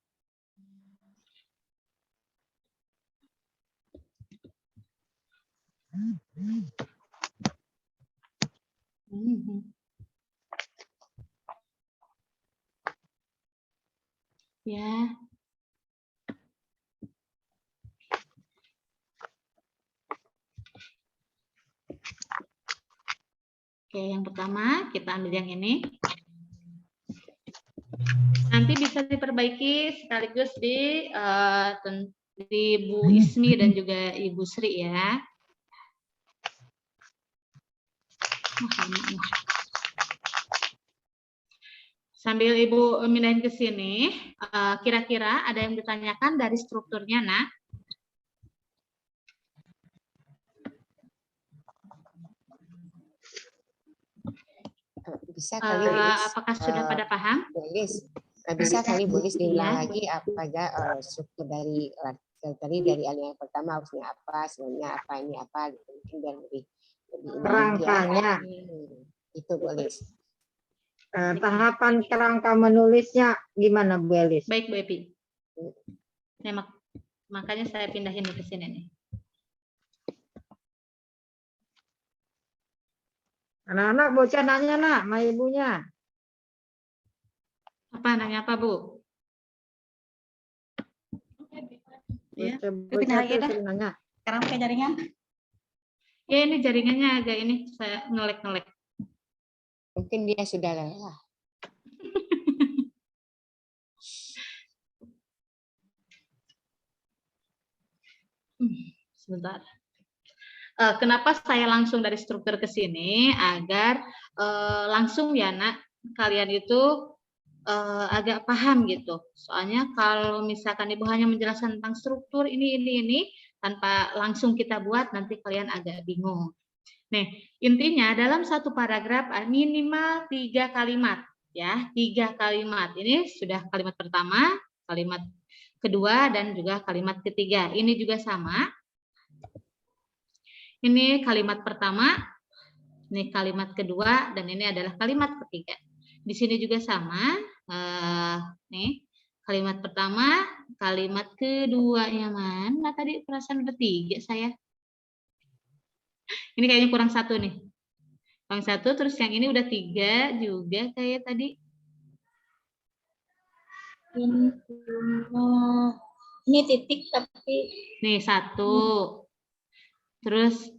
Ya. Oke, yang pertama kita ambil yang ini. Nanti bisa diperbaiki sekaligus di Bu Ismi dan juga Ibu Sri ya. Sambil Ibu mindahin ke sini, kira-kira ada yang ditanyakan dari strukturnya, Nak? Bisa kali apakah sudah pada paham? Bisa kali Bulis diulang lagi apakah struktur dari yang pertama harusnya apa, sebenarnya apa, ini apa, gitu. Mungkin biar lebih Kerangkanya. Itu Bulis. Tahapan kerangka menulisnya gimana Bu Elis? Baik Bu Epi. Makanya saya pindahin ke sini nih. Anak-anak bocah nanya nak, sama ibunya. Apa nanya apa Bu? Ya. Bocah tuh nanya. Sekarang pakai jaringan. Ya ini jaringannya agak ini saya ngelek-ngelek. Mungkin dia sudah lelah. Sebentar. Kenapa saya langsung dari struktur ke sini agar langsung ya Nak kalian itu agak paham gitu. Soalnya kalau misalkan Ibu hanya menjelaskan tentang struktur ini tanpa langsung kita buat nanti kalian agak bingung. Nih, intinya dalam satu paragraf minimal 3 kalimat ya, 3 kalimat. Ini sudah kalimat pertama, kalimat kedua dan juga kalimat ketiga. Ini juga sama. Ini kalimat pertama, ini kalimat kedua, dan ini adalah kalimat ketiga. Di sini juga sama, nih kalimat pertama, kalimat keduanya mana tadi perasaan udah 3 saya. Ini kayaknya kurang 1 nih. Kurang 1, terus yang ini udah 3 juga kayak tadi. Ini titik tapi. Nih 1. Terus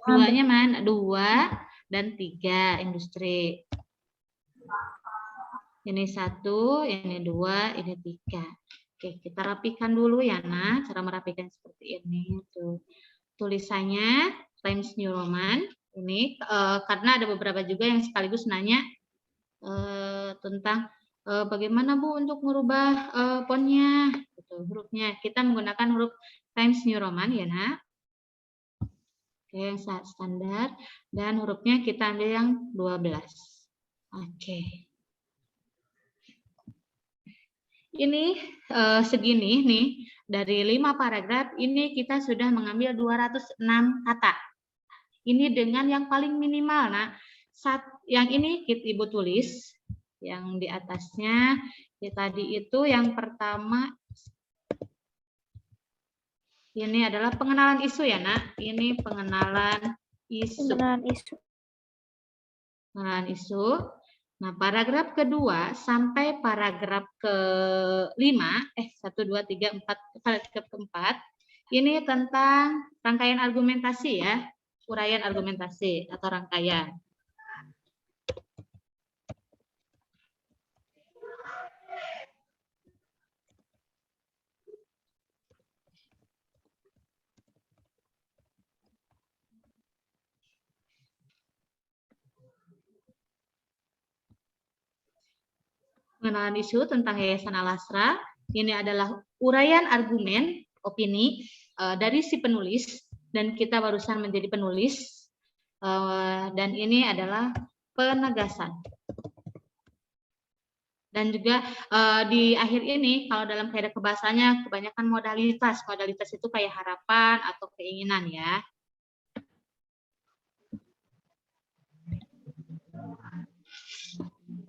duanya mana? 2 dan 3 industri. Ini 1, ini 2, ini 3. Oke, kita rapikan dulu ya, Nak. Cara merapikan seperti ini. Tuh. Tulisannya Times New Roman. Ini karena ada beberapa juga yang sekaligus nanya tentang bagaimana Bu untuk merubah fontnya, gitu, hurufnya. Kita menggunakan huruf Times New Roman ya Nak. Oke, yang standar dan hurufnya kita ambil yang 12. Oke. Ini segini nih dari 5 paragraf ini kita sudah mengambil 206 kata. Ini dengan yang paling minimal. Nah, yang ini Ibu tulis yang di atasnya ya, tadi itu yang pertama ini adalah pengenalan isu ya Nak. Ini pengenalan isu. Pengenalan isu. Nah, paragraf kedua sampai paragraf ke-5, 1, 2, 3, 4, paragraf keempat, ini tentang rangkaian argumentasi ya, uraian argumentasi atau rangkaian. pengenalan isu tentang Yayasan Al-Asra. Ini adalah uraian argumen, opini dari si penulis, dan kita barusan menjadi penulis. Dan ini adalah penegasan. Dan juga di akhir ini, kalau dalam kaidah kebahasanya, kebanyakan modalitas. Modalitas itu kayak harapan atau keinginan ya.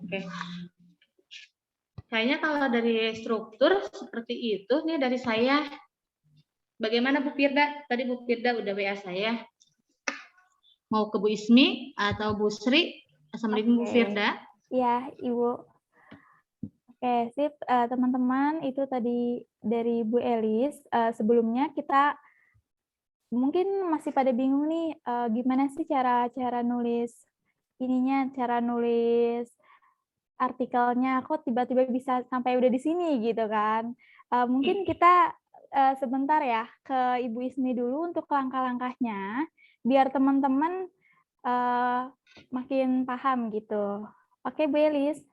Oke. Kayaknya kalau dari struktur seperti itu, nih dari saya. Bagaimana Bu Firda? Tadi Bu Firda udah WA saya. Mau ke Bu Ismi atau Bu Sri? Assalamualaikum Bu Firda. Ya, Ibu. Oke, sip. Teman-teman, itu tadi dari Bu Elis. Sebelumnya kita mungkin masih pada bingung nih, gimana sih cara nulis ininya, cara nulis artikelnya, kok tiba-tiba bisa sampai udah di sini gitu kan. Mungkin kita sebentar ya ke Ibu Ismi dulu untuk langkah-langkahnya, biar teman-teman makin paham gitu. Oke, Bu Elis.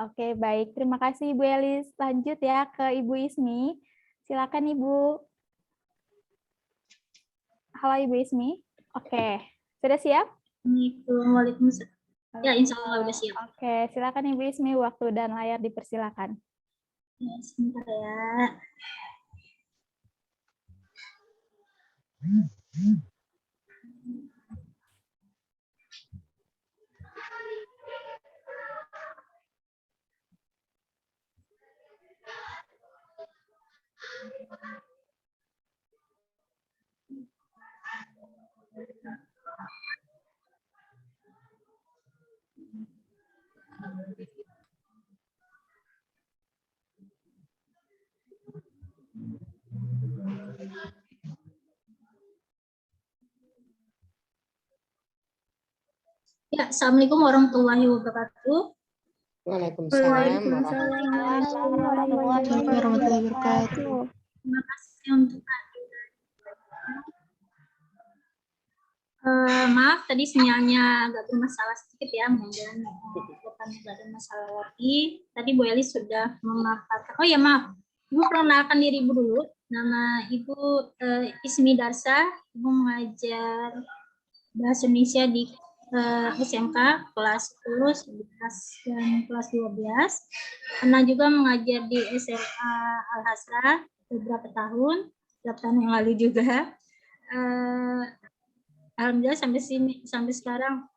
Oke, baik. Terima kasih, Ibu Elis. Lanjut ya ke Ibu Ismi. Silakan, Ibu. Halo, Ibu Ismi. Oke, sudah siap? Waalaikumsalam. Ya, insya Allah udah siap. Oke, silakan Ibu Ismi. Waktu dan layar dipersilakan. Ya, sebentar ya. Ya, Assalamualaikum warahmatullahi wabarakatuh. Waalaikumsalam warahmatullahi wabarakatuh. Terima kasih untuk maaf tadi sinyalnya agak bermasalah sedikit ya, mudah-mudahan bukan ada masalah lagi. Tadi Bu Elis sudah memaparkan. Oh ya maaf, Ibu perkenalkan diri Ibu dulu. Nama Ibu Ismi Darsa, Ibu mengajar Bahasa Indonesia di SMK kelas 10, 11, dan kelas 12. Pernah juga mengajar di SMA Al-Hasra beberapa tahun yang lalu juga. Alhamdulillah sampai sekarang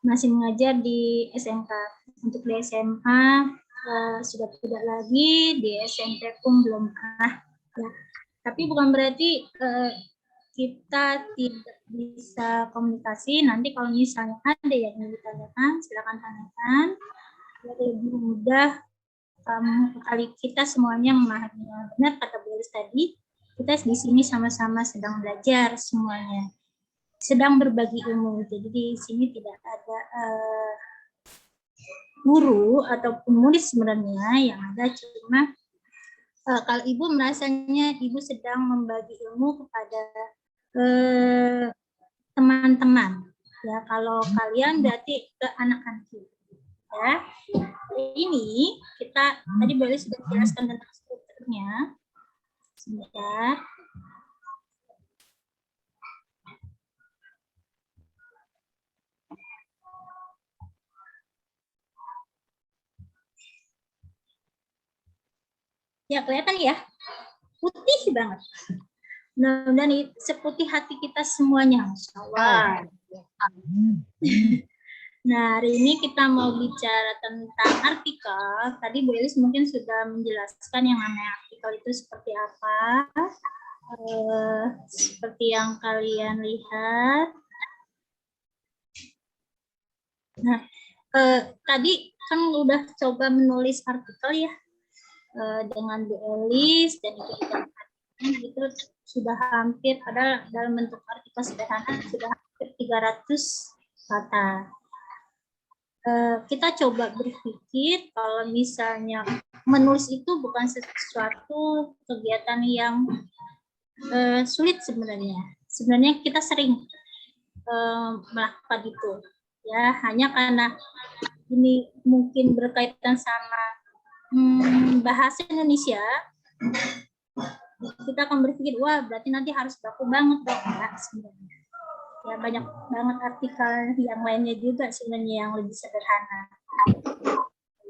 masih mengajar di SMK. Untuk di SMA sudah tidak lagi, di SMP pun belum pernah. Ya. Tapi bukan berarti kita tidak bisa komunikasi. Nanti kalau misalnya ada yang ingin ditanyakan, silakan tanyakan. Biar lebih mudah kali kita semuanya memahaminya. Benar kata Bu Elis tadi, kita di sini sama-sama sedang belajar semuanya, sedang berbagi ilmu. Jadi di sini tidak ada guru ataupun murid sebenarnya, yang ada cuma kalau Ibu merasanya Ibu sedang membagi ilmu kepada teman-teman. Ya, kalau kalian berarti ke anak-anak. Ya, ini kita tadi boleh sudah jelaskan tentang strukturnya. Sebentar. Ya, kelihatan ya? Putih banget. Mudah-mudahan seputih hati kita semuanya, Masya Allah. Nah, hari ini kita mau bicara tentang artikel. Tadi Bu Elis mungkin sudah menjelaskan yang namanya artikel itu seperti apa. Seperti yang kalian lihat. Nah, tadi kan udah coba menulis artikel ya dengan Bu Elis dan itu sudah hampir, padahal dalam bentuk artikel sederhana sudah hampir 300 kata. Kita coba berpikir kalau misalnya menulis itu bukan sesuatu kegiatan yang sulit sebenarnya. Sebenarnya kita sering melakukan itu, ya hanya karena ini mungkin berkaitan sama bahasa Indonesia, kita akan berpikir, wah berarti nanti harus baku banget dong. Nah, sebenarnya ya banyak banget artikel yang lainnya juga sebenarnya yang lebih sederhana.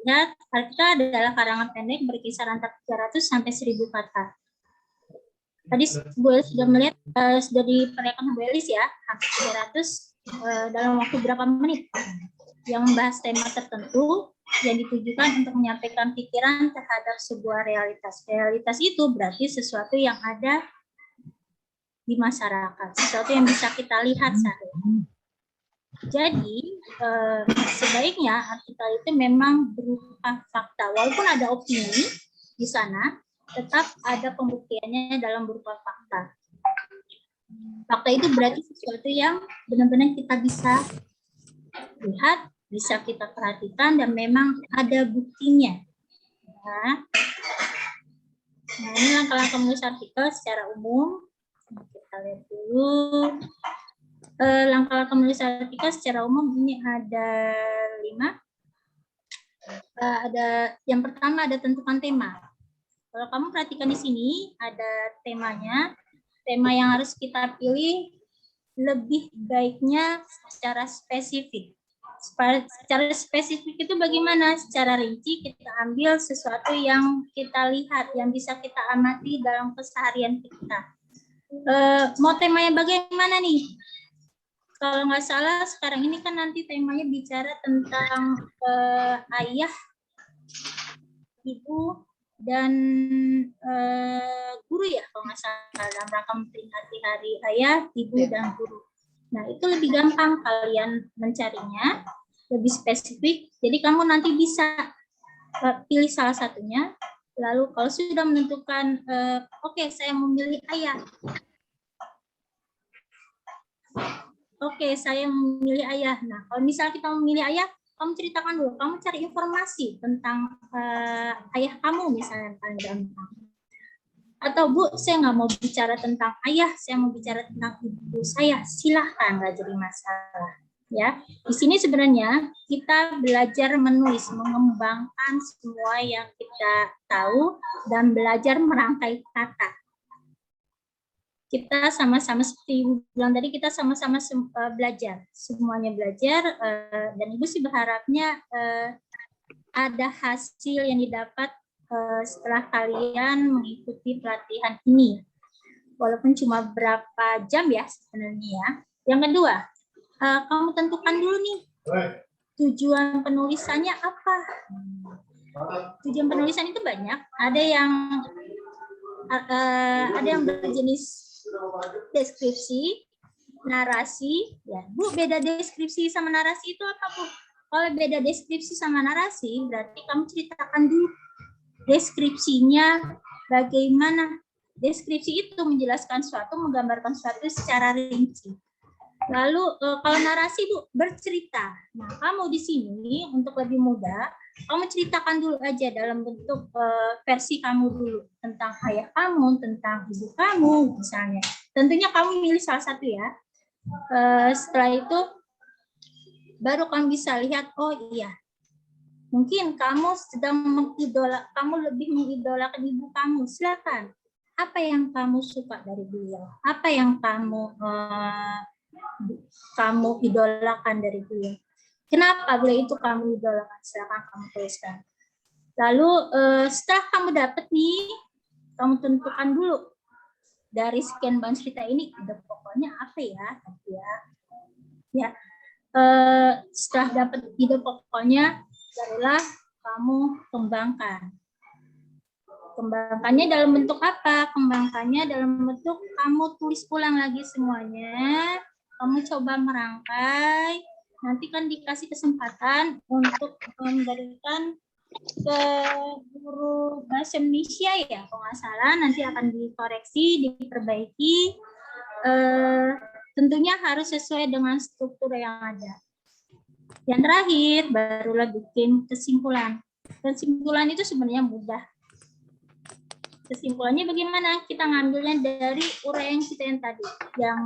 Ya, artikel adalah karangan pendek berkisar antara 300 sampai 1000 kata. Tadi gue sudah melihat, sudah diperlihatkan Bu Elis ya, hampir 300 dalam waktu berapa menit, yang membahas tema tertentu yang ditujukan untuk menyampaikan pikiran terhadap sebuah realitas. Realitas itu berarti sesuatu yang ada di masyarakat, sesuatu yang bisa kita lihat sehari-hari. Jadi, sebaiknya artikel itu memang berupa fakta. Walaupun ada opini di sana, tetap ada pembuktiannya dalam berupa fakta. Fakta itu berarti sesuatu yang benar-benar kita bisa lihat, bisa kita perhatikan, dan memang ada buktinya. Nah, ini langkah-langkah menulis artikel secara umum. Kita lihat dulu. Langkah-langkah menulis artikel secara umum ini ada 5. Ada yang pertama, ada tentukan tema. Kalau kamu perhatikan di sini ada temanya. Tema yang harus kita pilih lebih baiknya secara spesifik. Secara spesifik itu bagaimana? Secara rinci kita ambil sesuatu yang kita lihat, yang bisa kita amati dalam keseharian kita. Mau temanya bagaimana nih? Kalau nggak salah sekarang ini kan nanti temanya bicara tentang ayah, ibu, dan guru ya, kalau nggak salah, dalam rangka memperingati hari ayah, ibu, dan guru. Nah, itu lebih gampang kalian mencarinya, lebih spesifik. Jadi kamu nanti bisa pilih salah satunya. Lalu kalau sudah menentukan, oke, saya memilih ayah. Oke, saya memilih ayah. Nah, kalau misal kita memilih ayah, kamu ceritakan dulu. Kamu cari informasi tentang ayah kamu misalnya, paling gampang. Atau Bu, saya nggak mau bicara tentang ayah, saya mau bicara tentang ibu saya. Silahkan, nggak jadi masalah. Ya, di sini sebenarnya kita belajar menulis, mengembangkan semua yang kita tahu dan belajar merangkai kata. Kita sama-sama seperti Ibu bilang tadi, kita sama-sama belajar, semuanya belajar, dan Ibu sih berharapnya ada hasil yang didapat setelah kalian mengikuti pelatihan ini, walaupun cuma berapa jam ya sebenarnya ya. Yang kedua, kamu tentukan dulu nih tujuan penulisannya apa. Tujuan penulisan itu banyak, ada yang berjenis deskripsi, narasi. Ya, Bu, beda deskripsi sama narasi itu apa, Bu? Kalau beda deskripsi sama narasi, berarti kamu ceritakan dulu deskripsinya bagaimana. Deskripsi itu menjelaskan suatu, menggambarkan suatu secara rinci. Lalu kalau narasi, Bu, bercerita. Nah, kamu di sini untuk lebih mudah, kamu ceritakan dulu aja dalam bentuk versi kamu dulu tentang ayah kamu, tentang ibu kamu misalnya. Tentunya kamu milih salah satu ya. Setelah itu baru kamu bisa lihat, oh iya, mungkin kamu sedang kamu lebih mengidolakan ibu kamu. Silakan. Apa yang kamu suka dari beliau? Apa yang kamu idolakan dari beliau? Kenapa beliau itu kamu idolakan? Silakan kamu tuliskan. Lalu setelah kamu dapat nih, kamu tentukan dulu dari sekian banyak cerita ini, ide pokoknya apa ya? Ya. Setelah dapat ide pokoknya, barulah kamu kembangkan. Kembangkannya dalam bentuk apa? Kembangkannya dalam bentuk kamu tulis ulang lagi semuanya. Kamu coba merangkai. Nanti kan dikasih kesempatan untuk memberikan ke guru bahasa Indonesia ya, kalau nggak salah. Nanti akan dikoreksi, diperbaiki. Tentunya harus sesuai dengan struktur yang ada. Yang terakhir, barulah bikin kesimpulan. Kesimpulan itu sebenarnya mudah. Kesimpulannya bagaimana? Kita ngambilnya dari uraian kita yang tadi. Yang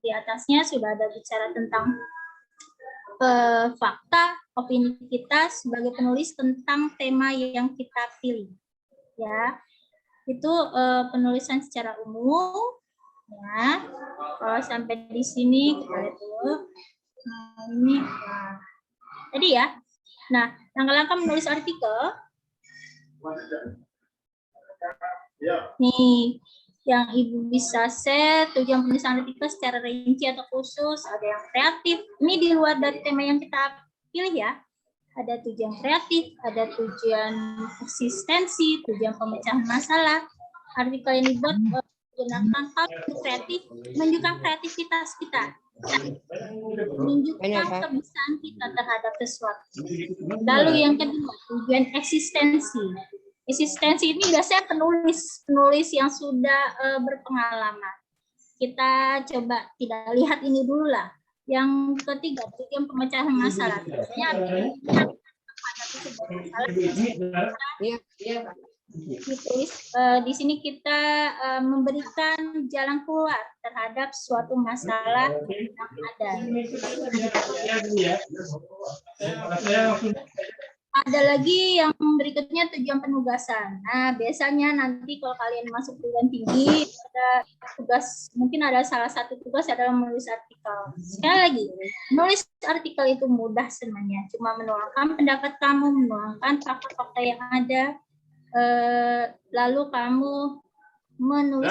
di atasnya sudah ada bicara tentang fakta, opini kita sebagai penulis tentang tema yang kita pilih. Ya, itu penulisan secara umum. Ya, kalau sampai di sini kita lihat dulu. Nah, ini, tadi ya. Nah, langkah-langkah menulis artikel. Nih, yang Ibu bisa set tujuan penulisan artikel secara rinci atau khusus, ada yang kreatif. Ini di luar dari tema yang kita pilih ya. Ada tujuan kreatif, ada tujuan eksistensi, tujuan pemecahan masalah. Artikel yang dibuat menggunakan hal kreatif, menunjukkan kreativitas kita, menunjukkan kebiasaan kita terhadap sesuatu. Lalu yang kedua, tujuan eksistensi. Eksistensi ini biasanya penulis yang sudah berpengalaman. Kita coba tidak lihat ini dulu lah. Yang ketiga, tujuan pemecahan masalah. Biasanya ditulis di sini kita memberikan jalan keluar terhadap suatu masalah yang ada. Ada lagi yang berikutnya tujuan penugasan. Nah, biasanya nanti kalau kalian masuk perguruan tinggi, ada tugas, mungkin ada salah satu tugas adalah menulis artikel. Sekali lagi, menulis artikel itu mudah sebenarnya. Cuma menuangkan pendapat kamu, menuangkan fakta-fakta yang ada, lalu kamu menulis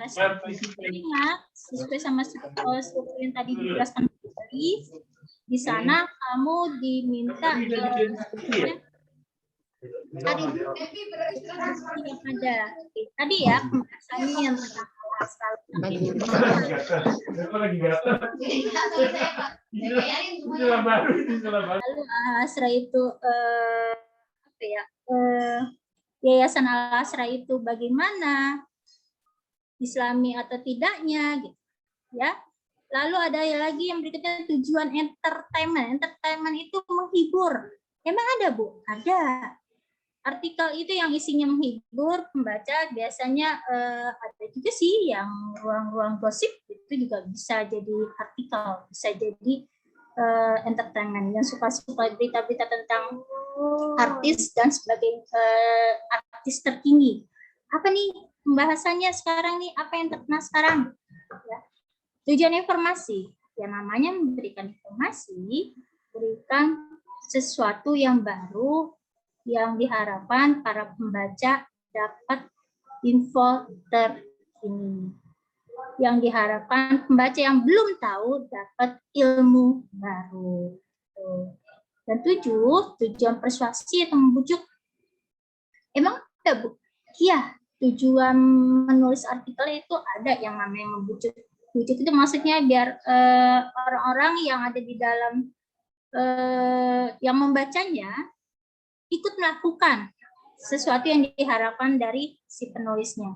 secara ingat, sesuai sama struktur yang tadi dijelaskan tadi. Di sana kamu diminta yang ada. Tadi ya pembahasannya yang tentang lalu Al-Azhar itu apa ya? Yayasan Al-Azhar itu bagaimana? Islami atau tidaknya gitu. Ya. Lalu ada lagi yang berikutnya tujuan entertainment. Entertainment itu menghibur. Emang ada, Bu? Ada. Artikel itu yang isinya menghibur pembaca, biasanya ada juga sih yang ruang-ruang gosip, itu juga bisa jadi artikel, bisa jadi entertainment. Yang suka-suka berita-berita tentang artis dan sebagai artis tertinggi. Apa nih pembahasannya sekarang nih? Apa yang terkenal sekarang? Ya. Tujuan informasi, yang namanya memberikan informasi, berikan sesuatu yang baru yang diharapkan para pembaca dapat info terkini. Yang diharapkan pembaca yang belum tahu dapat ilmu baru. Dan tujuan persuasi atau membujuk. Emang ada, Bu? Iya, tujuan menulis artikel itu ada yang namanya membujuk. Bujuk itu maksudnya biar orang-orang yang ada di dalam yang membacanya ikut melakukan sesuatu yang diharapkan dari si penulisnya.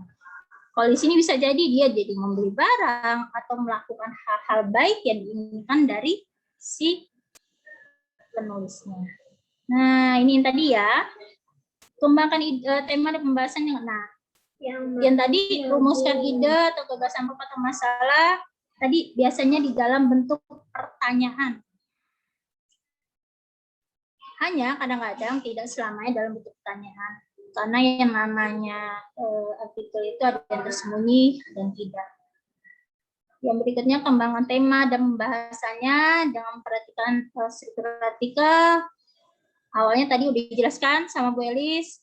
Kalau di sini bisa jadi dia jadi membeli barang atau melakukan hal-hal baik yang diinginkan dari si penulisnya. Nah, ini yang tadi ya. Kembangkan tema dan pembahasan yang yang tadi rumuskan ide atau gagasan atau masalah tadi biasanya di dalam bentuk pertanyaan. Hanya kadang-kadang tidak selamanya dalam bentuk pertanyaan. Karena yang namanya artikel itu ada yang tersembunyi dan tidak. Yang berikutnya kembangan tema dan pembahasannya dengan memperhatikan struktur artikel. Awalnya tadi udah dijelaskan sama Bu Elis,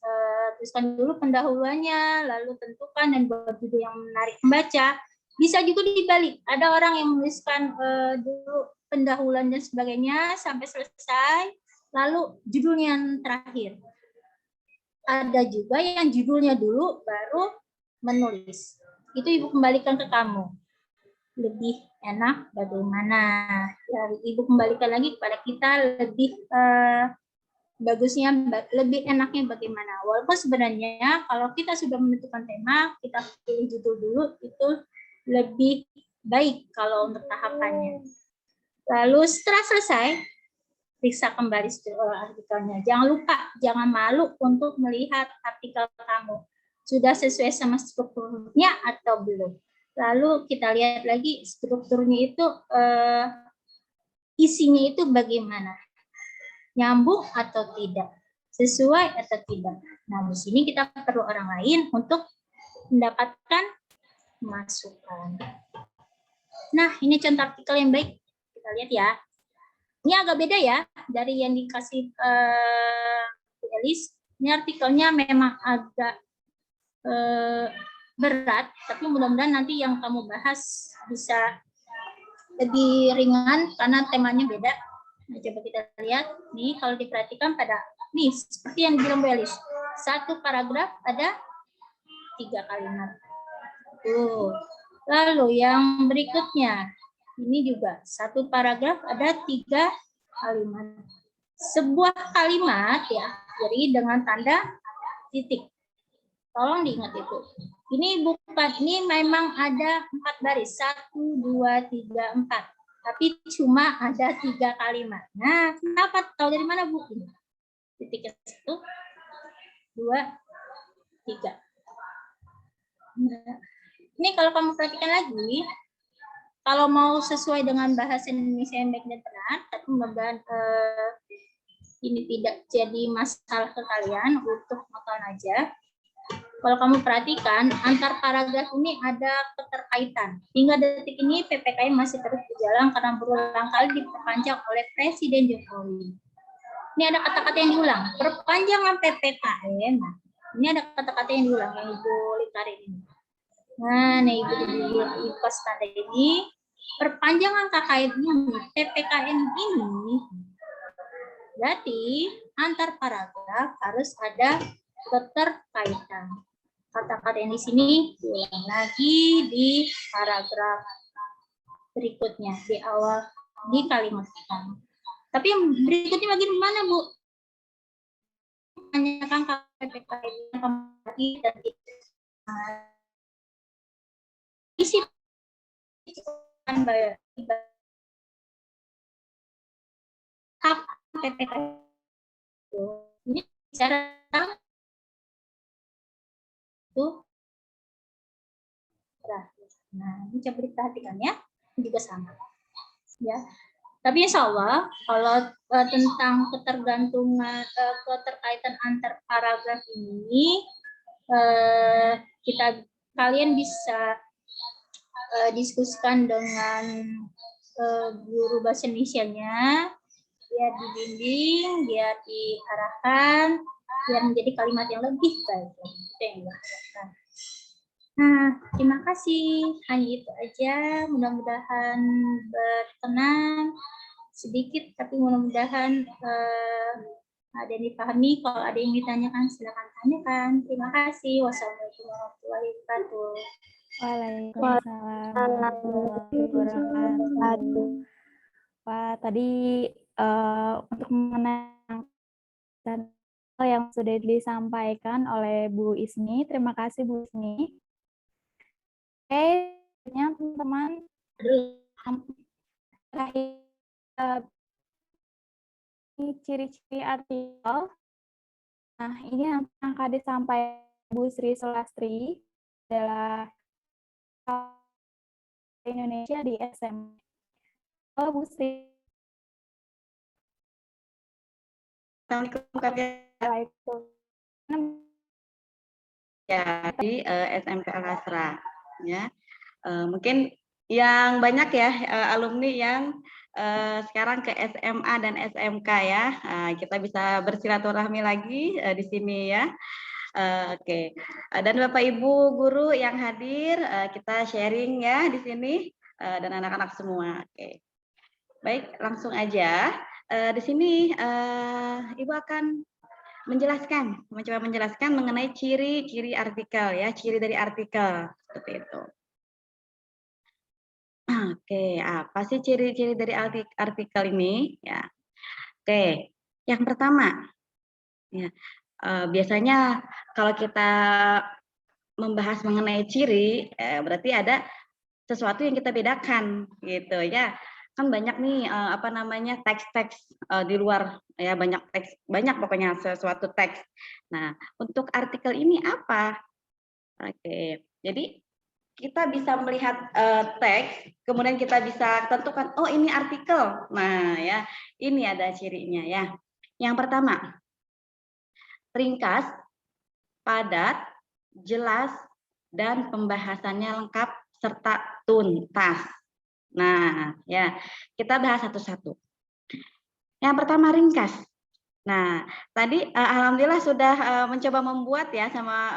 tuliskan dulu pendahuluannya, lalu tentukan dan buat judul yang menarik membaca. Bisa juga dibalik, ada orang yang menuliskan dulu pendahuluan dan sebagainya sampai selesai, lalu judulnya yang terakhir. Ada juga yang judulnya dulu baru menulis. Itu Ibu kembalikan ke kamu. Lebih enak bagaimana? Ya, Ibu kembalikan lagi kepada kita lebih bagusnya, lebih enaknya bagaimana. Walaupun sebenarnya kalau kita sudah menentukan tema, kita pilih judul dulu, itu lebih baik kalau untuk tahapannya. Lalu setelah selesai, periksa kembali artikelnya. Jangan lupa, jangan malu untuk melihat artikel kamu. Sudah sesuai sama strukturnya atau belum. Lalu kita lihat lagi strukturnya itu, isinya itu bagaimana. nyambung atau tidak, sesuai atau tidak. Nah, di sini kita perlu orang lain untuk mendapatkan masukan. Nah, ini contoh artikel yang baik. Kita lihat ya. Ini agak beda ya dari yang dikasih Bu Elis. Ini artikelnya memang agak berat, tapi mudah-mudahan nanti yang kamu bahas bisa lebih ringan karena temanya beda. Nah, coba kita lihat nih, kalau diperhatikan pada nih seperti yang dibilang Bu Elis, satu paragraf ada 3 kalimat. Tuh. Lalu yang berikutnya ini juga satu paragraf ada 3 kalimat. Sebuah kalimat ya jadi dengan tanda titik. Tolong diingat itu. Ini bukan, ini memang ada 4 baris, 1, 2, 3, 4. Tapi cuma ada 3 kalimat. Nah, kenapa? Tahu dari mana, Bu? Ini. Titiknya 1, 2, 3. Nah, ini kalau kamu perhatikan lagi, kalau mau sesuai dengan bahasa Indonesia yang baik dan benar, tapi mudah-mudahan ini tidak jadi masalah ke kalian untuk makan aja. Kalau kamu perhatikan, antar paragraf ini ada keterkaitan. Hingga detik ini PPKM masih terus berjalan karena berulang kali diperpanjang oleh Presiden Jokowi. Ini ada kata-kata yang diulang. Perpanjangan PPKM. Nah, ini ada kata-kata yang diulang yang Ibu lingkarin ini. Nah, Ibu pas tanda ini. Perpanjangan KKN ini, PPKM ini. Berarti antar paragraf harus ada keterkaitan. Kata-kata yang di sini diulang lagi di paragraf berikutnya di awal di kalimat pertama. Tapi yang berikutnya bagaimana, Bu? Tanyakan PPKM kembali dan isi hak PPKM ini bicara nah, ini coba diperhatikan ya, juga sama. Ya, tapi insya Allah kalau tentang ketergantungan, keterkaitan antar paragraf ini, kalian bisa diskusikan dengan guru bahasa Indonesia-nya, biar dibimbing, biar diarahkan, biar menjadi kalimat yang lebih baik. Itu yang diharapkan. Nah, terima kasih. Hanya itu aja. Mudah-mudahan berkenan sedikit, tapi mudah-mudahan ada yang dipahami. Kalau ada yang ditanyakan, silakan tanyakan. Terima kasih. Wassalamualaikum warahmatullahi wabarakatuh. Waalaikumsalam warahmatullahi wabarakatuh. Pak, tadi untuk mengenai yang sudah disampaikan oleh Bu Ismi, terima kasih Bu Ismi. Oke, teman-teman, ciri-ciri artikel. Nah, ini yang akan disampaikan Bu Sri Sulastri adalah Indonesia di SM. Halo Bu Sri. Assalamualaikum Kak. Ya, di SMP Al-Asra. Ya, mungkin yang banyak ya alumni yang sekarang ke SMA dan SMK ya. Kita bisa bersilaturahmi lagi di sini ya. Oke. Dan Bapak Ibu guru yang hadir, kita sharing ya di sini dan anak-anak semua. Oke. Baik, langsung aja. Di sini Ibu akan mencoba menjelaskan mengenai ciri-ciri artikel ya, ciri dari artikel seperti itu. Oke, apa sih ciri-ciri dari artikel ini? Ya, oke. Yang pertama, ya, biasanya kalau kita membahas mengenai ciri, berarti ada sesuatu yang kita bedakan, gitu ya. Kan banyak nih teks-teks di luar ya, banyak pokoknya sesuatu teks. Nah, untuk artikel ini apa? Oke, jadi kita bisa melihat teks, kemudian kita bisa tentukan, oh ini artikel. Nah ya, ini ada cirinya ya. Yang pertama, ringkas, padat, jelas, dan pembahasannya lengkap serta tuntas. Nah, ya, kita bahas satu-satu. Yang pertama, ringkas. Nah, tadi alhamdulillah sudah mencoba membuat ya sama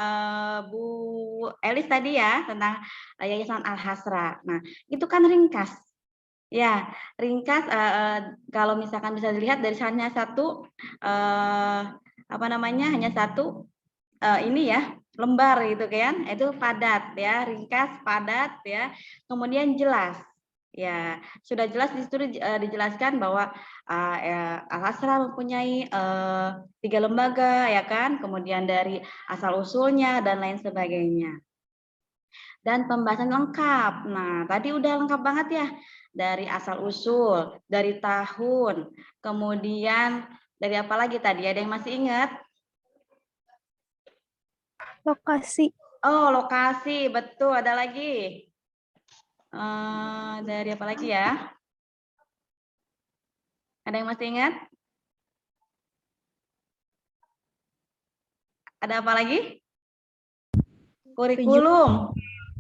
Bu Elis tadi ya tentang Yayasan Al-Hasra. Nah, itu kan ringkas. Ya, ringkas kalau misalkan bisa dilihat dari hanya satu hanya satu ini ya lembar gitu kan, itu padat ya, ringkas, padat ya, kemudian jelas. Ya, sudah jelas di situ dijelaskan bahwa Al-Hasra mempunyai 3 lembaga ya kan, kemudian dari asal usulnya dan lain sebagainya. Dan pembahasan lengkap. Nah, tadi udah lengkap banget ya, dari asal usul, dari tahun, kemudian dari apa lagi tadi? Ada yang masih ingat? Lokasi. Oh, lokasi, betul. Ada lagi? Dari apa lagi ya? Ada yang masih ingat? Ada apa lagi? Kurikulum.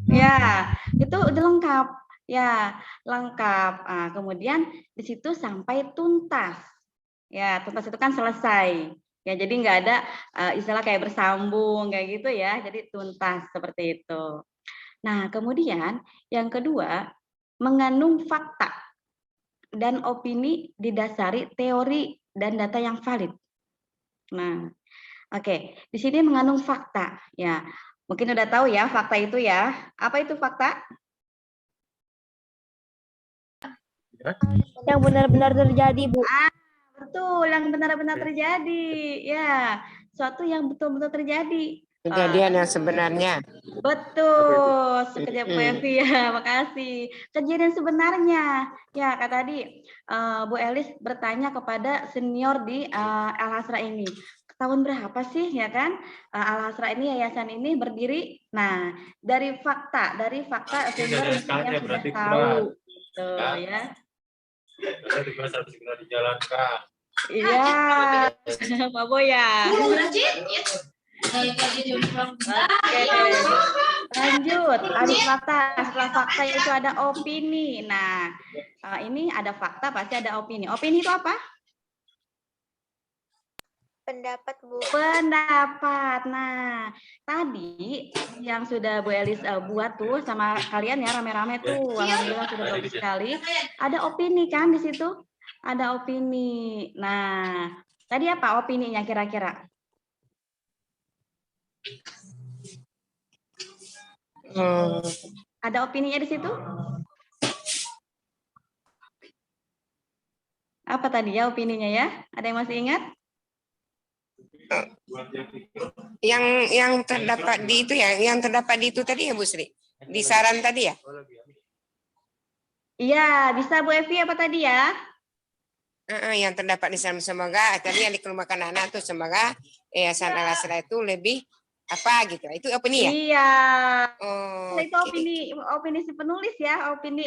Ya, itu udah lengkap. Ya, lengkap. Nah, kemudian di situ sampai tuntas. Ya, tuntas itu kan selesai. Ya, jadi nggak ada istilah kayak bersambung kayak gitu ya. Jadi tuntas seperti itu. Nah, kemudian yang kedua, mengandung fakta dan opini didasari teori dan data yang valid. Nah, oke, di sini mengandung fakta. Ya, mungkin udah tahu ya fakta itu ya. Apa itu fakta? Yang benar-benar terjadi, Bu. Betul, yang benar-benar terjadi. Ya, suatu yang betul-betul terjadi. Kejadian yang sebenarnya. Betul, sekejap Bu Evi ya, makasih. Kejadian sebenarnya, ya kata tadi Bu Elis bertanya kepada senior di Al-Hasra ini, tahun berapa sih ya kan Al-Hasra ini, yayasan ini berdiri? Nah, dari fakta sumber yang sudah tahu, gitu ya. Harus segera dijalankan. Iya, Pak Boya. Lanjut, habis fakta. Setelah fakta itu ada opini. Nah, ini ada fakta, pasti ada opini. Opini itu apa? Pendapat, Bu. Pendapat. Nah, tadi yang sudah Bu Elis buat tuh sama kalian ya rame-rame tuh, alhamdulillah sudah bagus sekali. Ada opini kan di situ? Ada opini. Nah, tadi apa opininya kira-kira? Ada opininya di situ? Apa tadi ya opininya ya? Ada yang masih ingat? Yang terdapat di itu ya, yang terdapat di itu tadi ya Bu Sri? Di saran tadi ya? Iya, bisa Bu Evi apa tadi ya? Yang terdapat di sana, semoga tadi yang dikeluarkan anak tuh semoga Yayasan Al-Hasra itu lebih apa gitu. Itu opini ya? Iya. Oh, itu opini si penulis ya, opini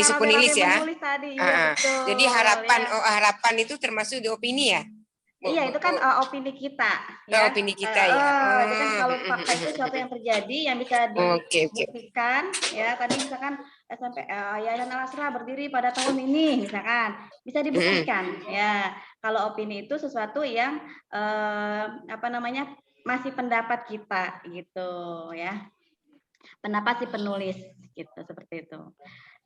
si penulis ya. Penulis tadi, ya, betul, jadi harapan ya. Harapan itu termasuk di opini ya? Iya, itu kan opini kita. Ya. Opini kita ya. Itu kan kalau fakta itu sesuatu yang terjadi yang bisa dibuktikan. Ya, tadi misalkan SMP Yayasan Al-Hasra berdiri pada tahun ini, misalkan bisa dibuktikan. Ya, kalau opini itu sesuatu yang masih pendapat kita gitu ya. Pendapat si penulis gitu, seperti itu.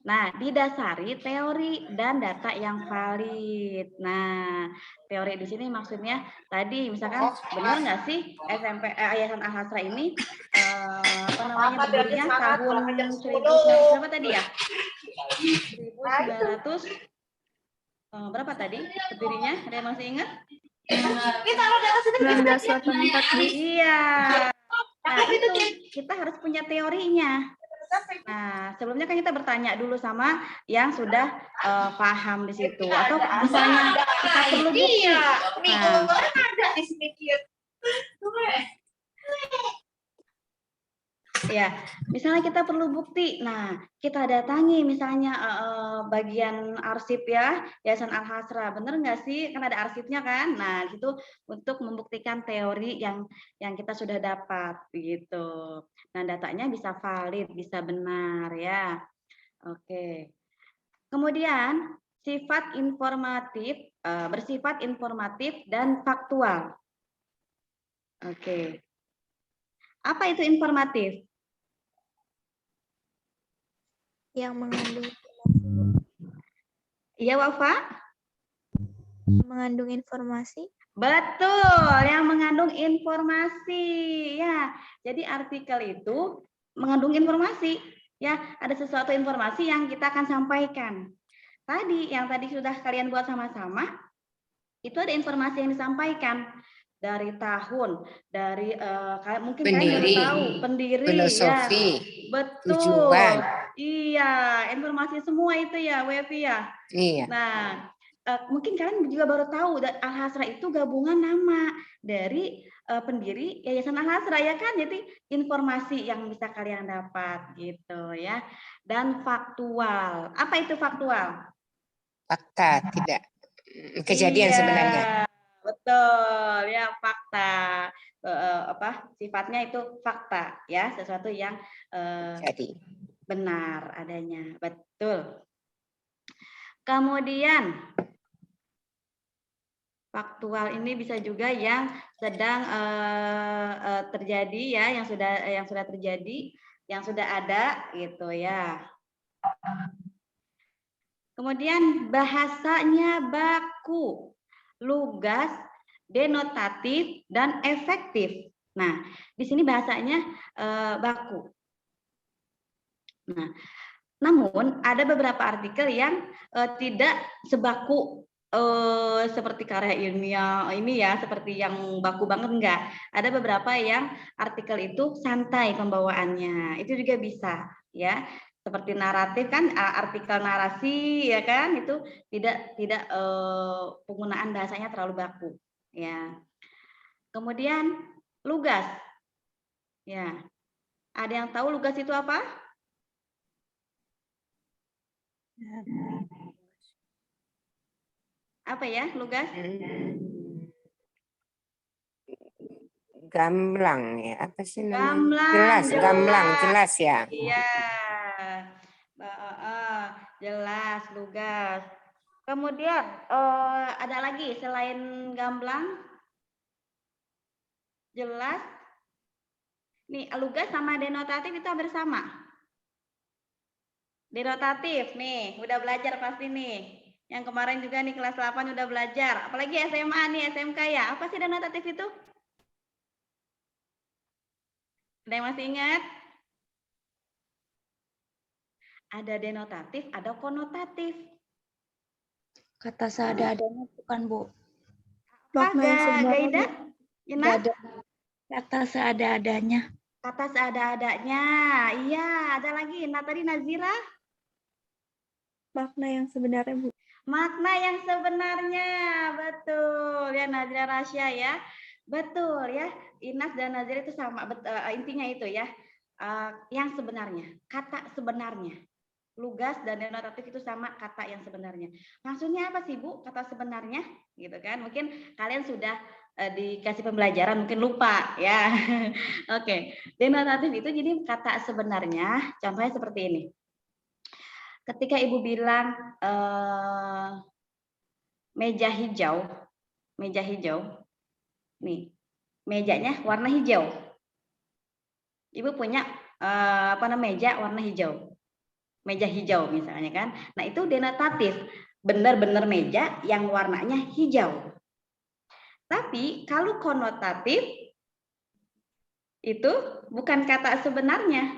Nah, didasari teori dan data yang valid. Nah, teori di sini maksudnya tadi misalkan benar nggak sih Yayasan Al-Hasra ini berdirinya tahun 1900 berapa tadi ya? 1900 berapa tadi berdirinya? Ada yang masih ingat? 1984. Iya. Nah, itu kita harus punya teorinya. Nah, sebelumnya kan kita bertanya dulu sama yang sudah paham di situ, atau misalnya kita perlu bukti. Ya, misalnya kita perlu bukti. Nah, kita datangi misalnya bagian arsip ya, Yayasan Al-Hasra. Bener nggak sih? Kan ada arsipnya kan? Nah, itu untuk membuktikan teori yang kita sudah dapat gitu. Nah, datanya bisa valid, bisa benar ya. Oke. Kemudian sifat informatif, bersifat informatif dan faktual. Oke. Apa itu informatif? Yang mengandung Iya, Wafa? mengandung informasi. Betul, yang mengandung informasi. Ya, jadi artikel itu mengandung informasi. Ya, ada sesuatu informasi yang kita akan sampaikan. Tadi, yang tadi sudah kalian buat sama-sama, itu ada informasi yang disampaikan dari tahun, dari mungkin kalian baru tahu pendiri, filosofi, ya, betul. tujuan. Iya, informasi semua itu ya, Wevi ya. Iya. Nah, mungkin kalian juga baru tahu Al-Hasra itu gabungan nama dari pendiri Yayasan Al-Hasra ya kan, jadi informasi yang bisa kalian dapat gitu ya. Dan faktual, apa itu faktual? Fakta, tidak kejadian sebenarnya. Betul ya, fakta. Sifatnya itu fakta ya, sesuatu yang Jadi benar adanya, betul. Kemudian faktual ini bisa juga yang sedang terjadi ya, yang sudah terjadi, yang sudah ada gitu ya. Kemudian bahasanya baku, lugas, denotatif, dan efektif. Nah, di sini bahasanya baku. Nah, namun ada beberapa artikel yang tidak sebaku seperti karya ilmiah ini ya, seperti yang baku banget enggak. Ada beberapa yang artikel itu santai pembawaannya. Itu juga bisa ya. Seperti naratif kan, artikel narasi ya kan, itu tidak penggunaan bahasanya terlalu baku ya. Kemudian lugas. Ya. Ada yang tahu lugas itu apa? Apa ya, lugas? Gamblang ya, apa sih namanya? Gamblang, Gamblang, jelas ya. Iya, jelas, lugas. Kemudian ada lagi selain gamblang, jelas. Nih, lugas sama denotatif itu hampir sama. Denotatif, nih, udah belajar pasti nih. Yang kemarin juga nih kelas 8 udah belajar. Apalagi SMA nih, SMK ya. Apa sih denotatif itu? Ada yang masih ingat? Ada denotatif, ada konotatif. Kata seada-adanya bukan, Bu. Gaida? Kata seada-adanya. Kata seada-adanya. Iya, ada lagi. Nah, tadi Nazira? Makna yang sebenarnya, Bu. Makna yang sebenarnya. Betul. Ya, Nazira Rasya ya. Betul ya. Inas dan Nazira itu sama. Intinya itu ya. Yang sebenarnya. Kata sebenarnya. Lugas dan denotatif itu sama kata yang sebenarnya. Maksudnya apa sih, Bu? Kata sebenarnya, gitu kan? Mungkin kalian sudah dikasih pembelajaran, mungkin lupa ya. Oke, denotatif itu jadi kata sebenarnya. Contohnya seperti ini. Ketika Ibu bilang meja hijau, nih, mejanya warna hijau. Ibu punya meja warna hijau. Meja hijau misalnya kan. Nah, itu denotatif. Benar-benar meja yang warnanya hijau. Tapi kalau konotatif itu bukan kata sebenarnya.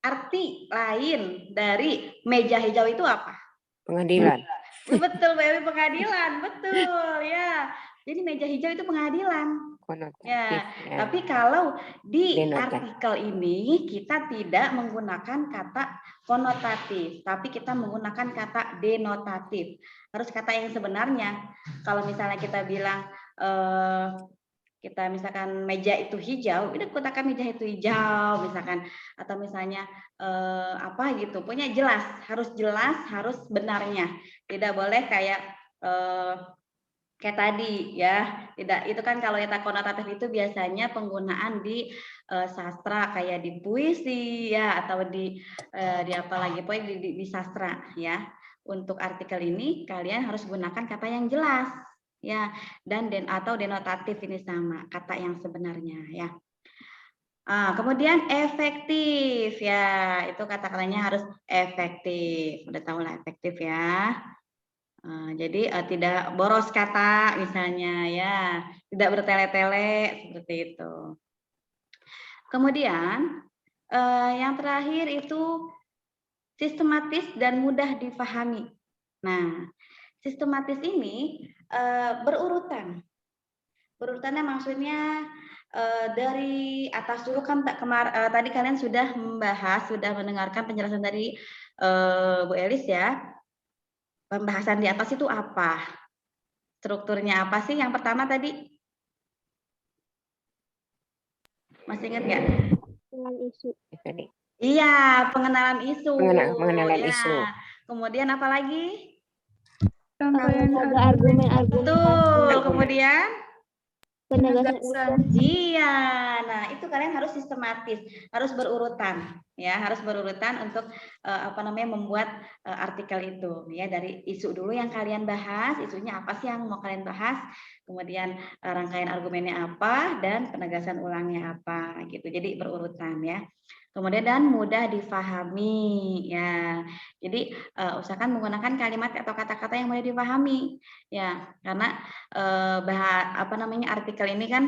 Arti lain dari meja hijau itu apa? Pengadilan. Betul, Baby, pengadilan. Betul, ya. Jadi meja hijau itu pengadilan. Ya, tapi kalau di artikel ini kita tidak menggunakan kata konotatif, tapi kita menggunakan kata denotatif. Harus kata yang sebenarnya. Kalau misalnya kita bilang kita misalkan meja itu hijau, udah kotakan meja itu hijau misalkan, atau misalnya apa gitu, pokoknya jelas, harus benarnya, tidak boleh kayak tadi ya, tidak, itu kan kalau kita konotatif itu biasanya penggunaan di sastra kayak di puisi ya, atau di apa lagi, pokoknya di sastra ya. Untuk artikel ini kalian harus gunakan kata yang jelas ya, dan atau denotatif, ini sama kata yang sebenarnya ya. Kemudian efektif ya, itu kata-katanya harus efektif, udah tahu lah efektif ya. Jadi tidak boros kata misalnya ya, tidak bertele-tele seperti itu. Kemudian yang terakhir itu sistematis dan mudah difahami. Nah, sistematis ini berurutan. Berurutannya maksudnya dari atas dulu kan, tadi kalian sudah membahas, sudah mendengarkan penjelasan dari Bu Elis ya. Pembahasan di atas itu apa? Strukturnya apa sih? Yang pertama tadi? Masih ingat nggak? Pengenalan isu. Iya, pengenalan isu. Pengenalan ya. isu. Kemudian apa lagi? Argumen-argumen. Betul. Kemudian? Penegasan. Iya, nah itu kalian harus sistematis, harus berurutan, ya, harus berurutan untuk membuat artikel itu, ya, dari isu dulu yang kalian bahas, isunya apa sih yang mau kalian bahas, kemudian rangkaian argumennya apa, dan penegasan ulangnya apa, gitu. Jadi berurutan, ya. Kemudian dan mudah difahami, ya. Jadi usahakan menggunakan kalimat atau kata-kata yang mudah difahami, ya, karena artikel ini kan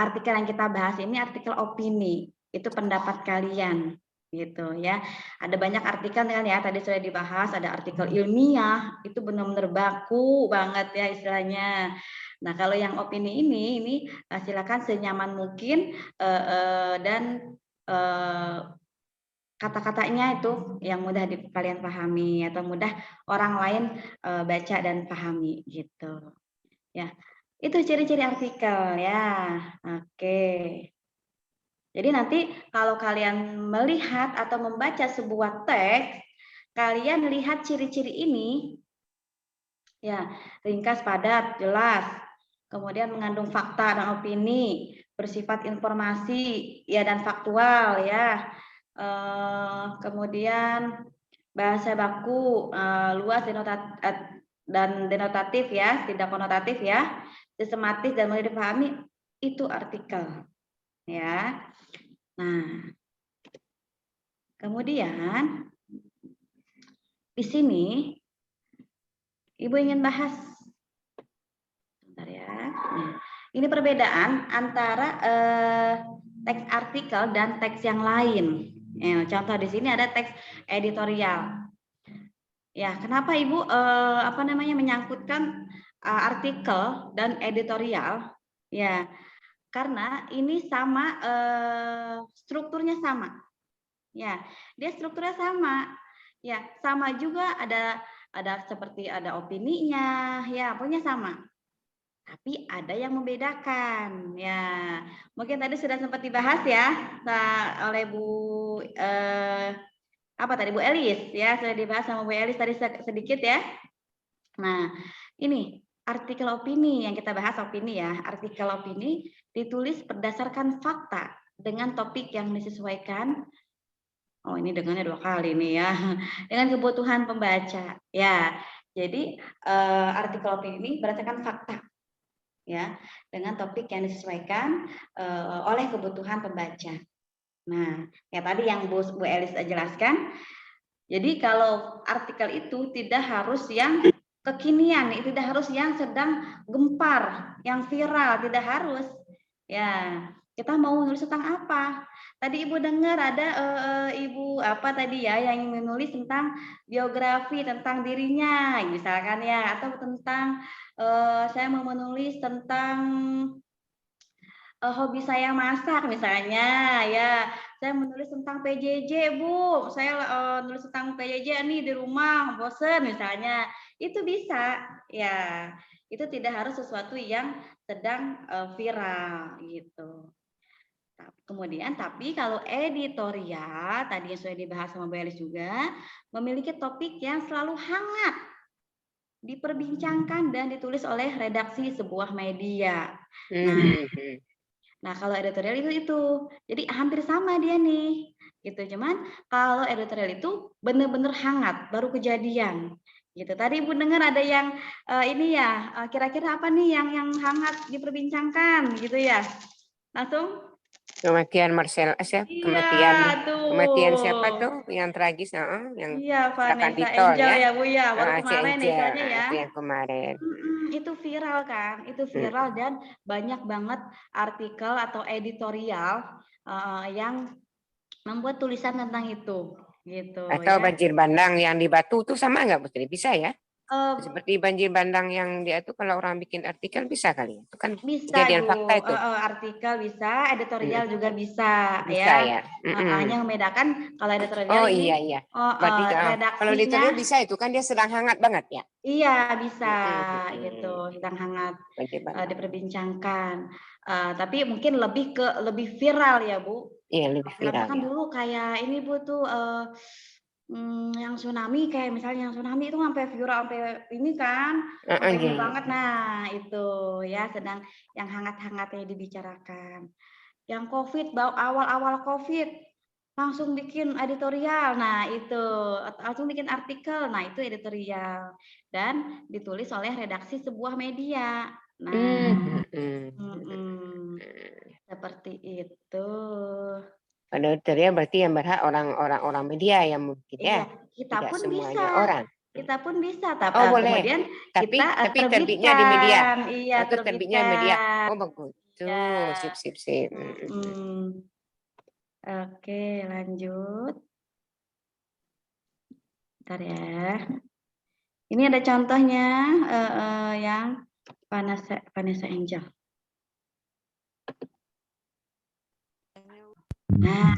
artikel yang kita bahas ini artikel opini, itu pendapat kalian, gitu ya. Ada banyak artikel kan ya, tadi sudah dibahas, ada artikel ilmiah, itu benar-benar baku banget ya istilahnya. Nah, kalau yang opini ini silakan senyaman mungkin dan kata-katanya itu yang mudah kalian pahami atau mudah orang lain baca dan pahami gitu. Ya. Itu ciri-ciri artikel ya. Oke. Jadi nanti kalau kalian melihat atau membaca sebuah teks, kalian lihat ciri-ciri ini. Ya, ringkas, padat, jelas. Kemudian mengandung fakta dan opini, bersifat informasi ya dan faktual ya. Kemudian bahasa baku, luas dan denotatif ya, tidak konotatif ya, sistematis dan mudah dipahami, itu artikel ya. Nah, kemudian di sini Ibu ingin bahas, bentar ya. Nah, ini perbedaan antara teks artikel dan teks yang lain. Contoh di sini ada teks editorial. Ya, kenapa Ibu menyangkutkan artikel dan editorial? Ya, karena ini sama, strukturnya sama. Ya, dia strukturnya sama. Ya, sama juga ada seperti ada opininya, ya, pokoknya sama. Tapi ada yang membedakan, ya. Mungkin tadi sudah sempat dibahas ya oleh Bu Bu Elis ya, sudah dibahas sama Bu Elis tadi sedikit ya. Nah, ini artikel opini yang kita bahas, opini ya. Artikel opini ditulis berdasarkan fakta dengan topik yang disesuaikan. Oh, ini dengannya 2 kali nih ya. Dengan kebutuhan pembaca. Ya. Jadi artikel opini ini berdasarkan fakta ya, dengan topik yang disesuaikan oleh kebutuhan pembaca. Nah, ya tadi yang Bu Elis jelaskan. Jadi kalau artikel itu tidak harus yang kekinian, tidak harus yang sedang gempar, yang viral, tidak harus. Ya, kita mau menulis tentang apa? Tadi Ibu dengar ada Ibu yang menulis tentang biografi tentang dirinya, misalkan ya, atau tentang saya mau menulis tentang hobi saya masak misalnya ya, saya menulis tentang PJJ Bu, saya nulis tentang PJJ nih di rumah bosen misalnya, itu bisa ya. itu tidak harus sesuatu yang sedang viral gitu. Kemudian tapi kalau editorial tadi yang sudah dibahas sama Bu Elis juga memiliki topik yang selalu hangat diperbincangkan dan ditulis oleh redaksi sebuah media. Nah, kalau editorial itu. Jadi hampir sama dia nih. Gitu. Cuman kalau editorial itu benar-benar hangat, baru kejadian. Gitu. Tadi Ibu dengar ada yang ini ya, kira-kira apa nih yang hangat diperbincangkan gitu ya. Langsung Kematian Marcel siapa? iya, Kematian siapa tuh. tuh yang tragis, yang Iya, kecelakaan di Vanessa tol Angel ya? ya Bu ya, baru Aceh kemarin Angel, istilahnya ya. itu yang kemarin. Itu viral kan, itu viral dan banyak banget artikel atau editorial yang membuat tulisan tentang itu, gitu Atau ya. banjir bandang yang di Batu tuh sama nggak Putri? Bisa ya? Eh, Seperti banjir bandang yang dia tuh kalau orang bikin artikel bisa kali ya? Itu kan Bisa kejadian fakta Bu, itu. artikel bisa, editorial juga bisa Bisa ya. Hanya membedakan kalau editorial Oh ini iya. Berarti kalau redaksinya editorial bisa itu kan dia sedang hangat banget ya? iya bisa gitu, sedang hangat Banjir bandang. diperbincangkan. Tapi mungkin lebih viral ya Bu. Iya lebih viral Kan ya. dulu kayak ini Bu tuh yang tsunami kayak misalnya yang tsunami itu sampai viral sampai ini kan sampai ini banget. Nah itu ya sedang yang hangat-hangatnya dibicarakan. Yang COVID awal-awal COVID langsung bikin editorial. Nah itu langsung bikin artikel. Nah itu editorial dan ditulis oleh redaksi sebuah media. Nah seperti itu. Pada editorial berarti yang berhak orang media yang mungkin ya. Kita Tidak pun semuanya bisa. orang. Kita pun bisa, tapi boleh. kemudian Tapi kita terbitnya di media. Iya, terbitnya media. terbitkan. Oh bagus. Sip. Oke, lanjut. Bentar ya. Ini ada contohnya yang Vanessa Angel. Nah,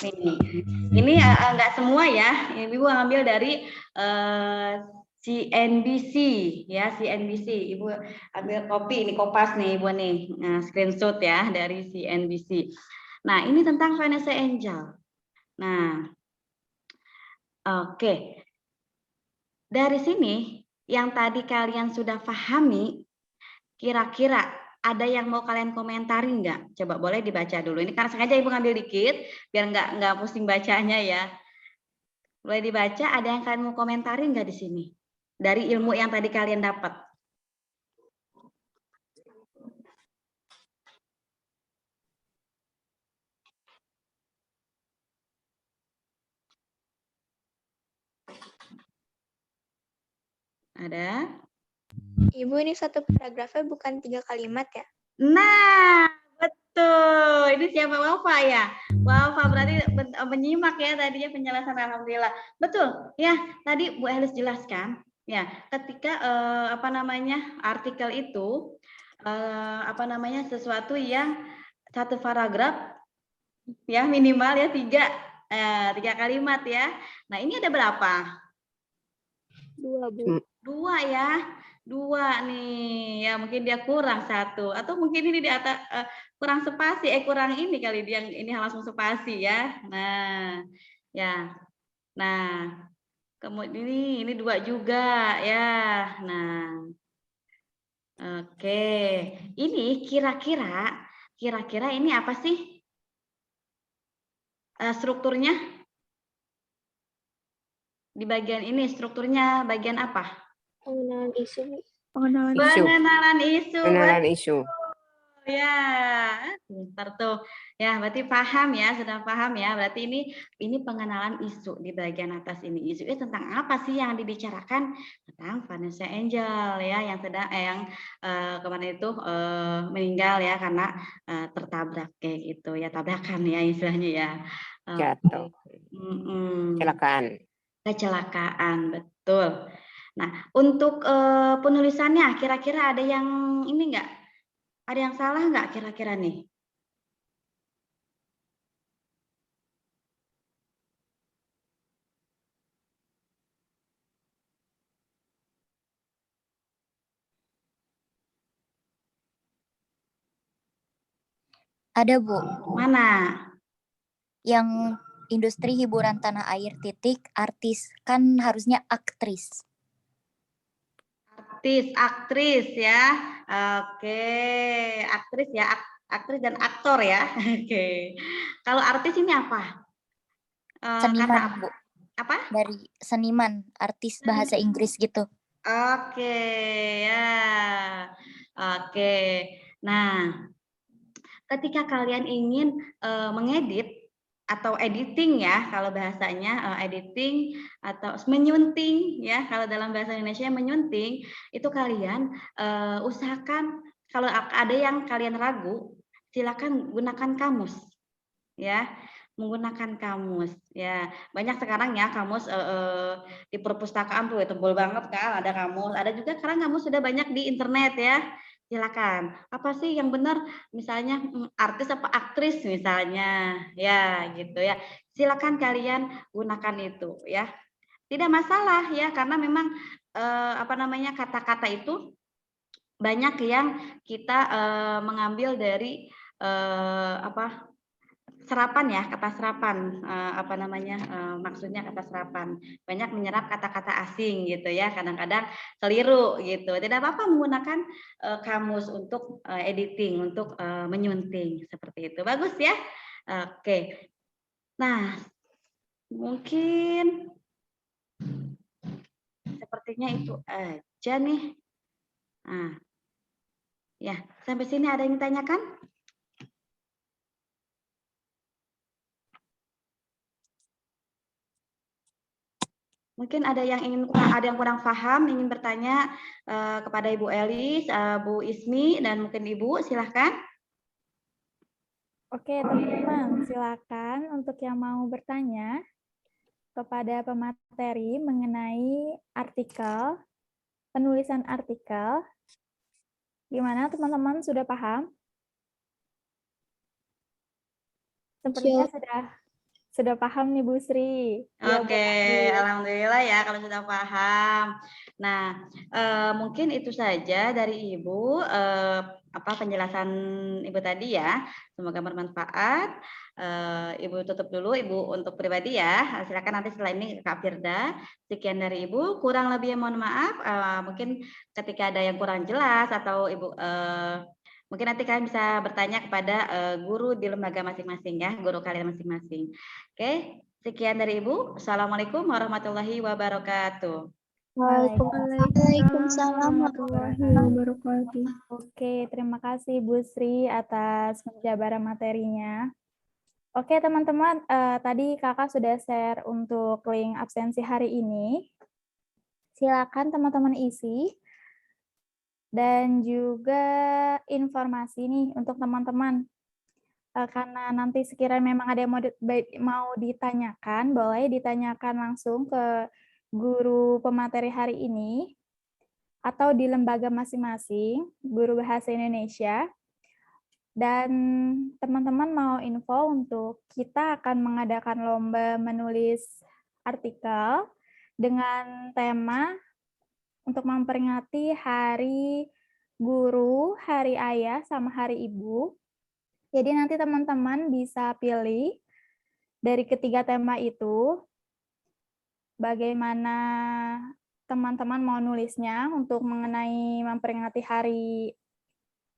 ini enggak semua ya. Ibu ambil dari CNBC ya, CNBC. Ibu ambil copy ini Kompas nih Ibu nih. Nah, screenshot ya dari CNBC. Nah, ini tentang Vanessa Angel. Nah, oke. Dari sini yang tadi kalian sudah pahami, kira-kira ada yang mau kalian komentari nggak? Coba boleh dibaca dulu. Ini karena sengaja Ibu ngambil dikit, biar nggak pusing bacanya ya. Boleh dibaca, ada yang kalian mau komentari nggak di sini? Dari ilmu yang tadi kalian dapat. Ada? Ibu, ini satu paragrafnya bukan 3 kalimat ya? Nah, betul. Ini siapa Wafa ya? Wafa berarti menyimak ya tadinya penjelasan alhamdulillah. Betul. Ya, tadi Bu Elis jelaskan ya, ketika artikel itu sesuatu yang satu paragraf ya minimal ya 3 kalimat ya. Nah, ini ada berapa? 2, Bu. 2 ya. 2 nih. Ya mungkin dia kurang 1 atau mungkin ini di atas kurang spasi kurang ini kali dia ini langsung spasi ya. Nah, ya. Nah, kemudian ini 2 juga ya. Nah. Oke. Ini kira-kira ini apa sih? Strukturnya? Di bagian ini strukturnya bagian apa? Pengenalan isu. Pengenalan isu. Pengenalan isu. Ya, pintar tuh. Ya, berarti paham ya, sudah paham ya. Berarti ini pengenalan isu di bagian atas ini. Isunya tentang apa sih yang dibicarakan? Tentang Vanessa Angel ya, yang kemarin itu meninggal ya karena tertabrak kayak gitu ya, tabrakan ya istilahnya ya. Jatuh. Kecelakaan, betul. Nah, untuk penulisannya kira-kira ada yang ini enggak? Ada yang salah nggak kira-kira nih? Ada, Bu. Mana? Yang industri hiburan tanah air titik artis. Kan harusnya aktris. Aktris ya. Oke, aktris ya, aktris dan aktor ya. Oke. Kalau artis ini apa? Seniman, Kata Bu. apa? Dari seniman, artis bahasa Inggris gitu. Oke, ya. Oke. Nah, ketika kalian ingin mengedit atau editing ya, kalau bahasanya editing atau menyunting ya, kalau dalam bahasa Indonesia menyunting, itu kalian usahakan kalau ada yang kalian ragu, silakan gunakan kamus ya, menggunakan kamus ya. Banyak sekarang ya kamus di perpustakaan tuh tebal banget kan, ada kamus, ada juga sekarang kamus sudah banyak di internet ya. Silakan. Apa sih yang benar? Misalnya artis apa aktris misalnya, ya gitu ya. Silakan kalian gunakan itu ya. Tidak masalah ya, karena memang apa namanya kata-kata itu banyak yang kita mengambil dari apa serapan ya, kata serapan apa namanya maksudnya kata serapan, banyak menyerap kata-kata asing gitu ya, kadang-kadang keliru gitu. Tidak apa-apa menggunakan kamus untuk editing, untuk menyunting seperti itu, bagus ya. Oke, nah mungkin sepertinya itu aja nih. Nah ya, sampai sini ada yang ditanyakan? Mungkin ada yang kurang paham, ingin bertanya kepada Ibu Elis, Bu Ismi, dan mungkin Ibu, silahkan. Oke, teman-teman, silakan untuk yang mau bertanya kepada pemateri mengenai artikel, penulisan artikel. Gimana teman-teman, sudah paham? Sepertinya sudah paham nih Bu Sri. Oke, alhamdulillah ya kalau sudah paham. Nah, mungkin itu saja dari Ibu apa penjelasan Ibu tadi ya. Semoga bermanfaat. Ibu tutup dulu Ibu untuk pribadi ya. Silakan nanti setelah ini Kak Firda. Sekian dari Ibu. Kurang lebih mohon maaf. Mungkin ketika ada yang kurang jelas atau Ibu mungkin nanti kalian bisa bertanya kepada guru di lembaga masing-masing ya, guru kalian masing-masing. Oke. Sekian dari Ibu. Assalamualaikum warahmatullahi wabarakatuh. Waalaikumsalam warahmatullahi wabarakatuh. Oke, terima kasih Bu Sri atas penjabaran materinya. Oke teman-teman, tadi kakak sudah share untuk link absensi hari ini. Silakan teman-teman isi. Dan juga informasi nih untuk teman-teman. Karena nanti sekiranya memang ada yang mau ditanyakan, boleh ditanyakan langsung ke guru pemateri hari ini atau di lembaga masing-masing, guru bahasa Indonesia. Dan teman-teman mau info untuk kita akan mengadakan lomba menulis artikel dengan tema untuk memperingati Hari Guru, Hari Ayah, sama Hari Ibu. Jadi nanti teman-teman bisa pilih dari ketiga tema itu, bagaimana teman-teman mau nulisnya untuk mengenai memperingati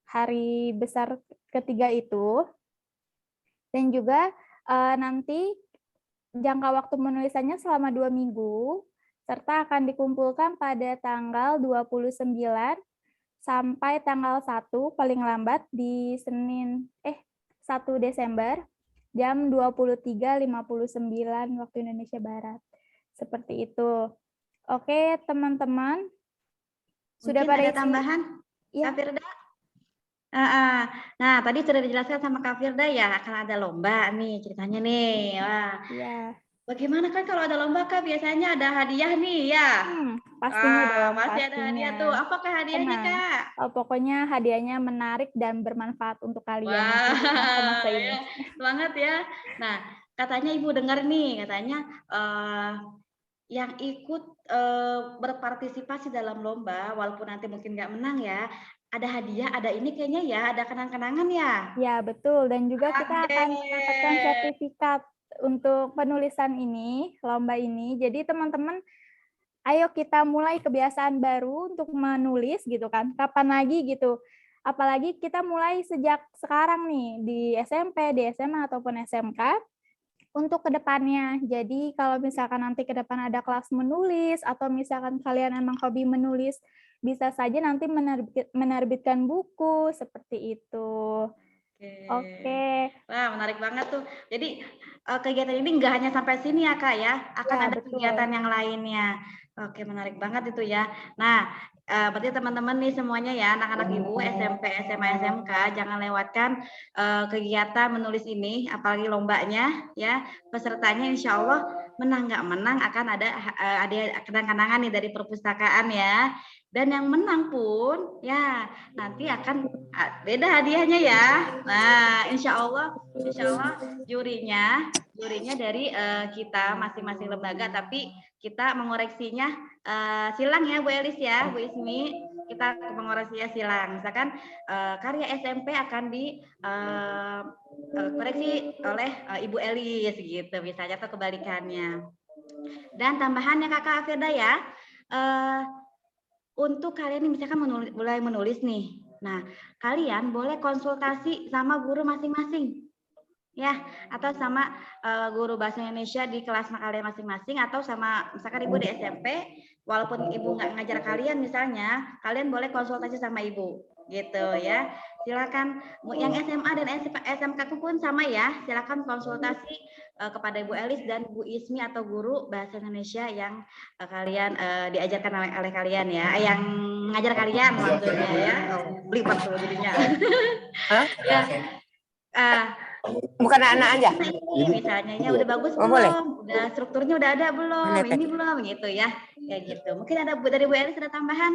hari besar ketiga itu. Dan juga nanti jangka waktu menulisannya selama 2 minggu, serta akan dikumpulkan pada tanggal 29 sampai tanggal 1 paling lambat di 1 Desember jam 23.59 waktu Indonesia Barat. Seperti itu. Oke, teman-teman. Sudah pada ada tambahan? Ya. Kak Firda? Nah, tadi sudah dijelaskan sama Kak Firda ya, akan ada lomba nih ceritanya nih. Wah. Iya. Bagaimana kan kalau ada lomba Kak, biasanya ada hadiah nih ya? Pastinya dong, pasti pastinya. ada hadiah tuh. Apakah hadiahnya Kak? Pokoknya hadiahnya menarik dan bermanfaat untuk kalian. Wah, ya, semangat ya. Nah, katanya Ibu dengar nih, katanya yang ikut berpartisipasi dalam lomba, walaupun nanti mungkin nggak menang ya, ada hadiah, ada ini kayaknya ya, ada kenang-kenangan ya. Ya, betul. Dan juga kita akan mendapatkan sertifikat untuk penulisan ini, lomba ini. Jadi teman-teman, ayo kita mulai kebiasaan baru untuk menulis gitu kan. Kapan lagi gitu. Apalagi kita mulai sejak sekarang nih di SMP, di SMA ataupun SMK untuk kedepannya. Jadi kalau misalkan nanti ke depan ada kelas menulis atau misalkan kalian emang hobi menulis, bisa saja nanti menerbitkan buku seperti itu. Oke. Wah, menarik banget tuh. Jadi kegiatan ini nggak hanya sampai sini ya Kak ya, akan Ya, ada betul. kegiatan yang lainnya. Oke, menarik banget itu ya. Nah, berarti teman-teman nih semuanya ya, anak-anak ibu SMP, SMA, SMK, jangan lewatkan kegiatan menulis ini, apalagi lombanya ya. Pesertanya insya Allah menang nggak menang akan ada kenang-kenangan nih dari perpustakaan ya. Dan yang menang pun ya nanti akan beda hadiahnya ya. Nah, insya Allah jurinya dari kita masing-masing lembaga, tapi kita mengoreksinya silang ya Bu Elis ya, Bu Ismi, kita mengoreksinya silang. Misalkan karya SMP akan dikoreksi oleh Ibu Elis gitu, misalnya atau kebalikannya. Dan tambahannya Kakak Afeda ya, untuk kalian nih misalkan mulai menulis nih, nah kalian boleh konsultasi sama guru masing-masing ya, atau sama guru bahasa Indonesia di kelas kalian masing-masing, atau sama misalkan ibu di SMP, walaupun ibu nggak ngajar kalian misalnya, kalian boleh konsultasi sama ibu gitu ya. Silakan yang SMA dan SMK pun sama ya, silakan konsultasi kepada Ibu Elis dan Bu Ismi atau guru bahasa Indonesia yang kalian diajarkan oleh kalian ya, yang ngajar kalian maksudnya ya. Belibet tuh jadinya. Ya. Bukan anak aja. Misalnya ya udah bagus belum? Boleh. Udah strukturnya udah ada belum? Ini belum gitu ya. Kayak gitu. Mungkin ada dari Bu Elis ada tambahan?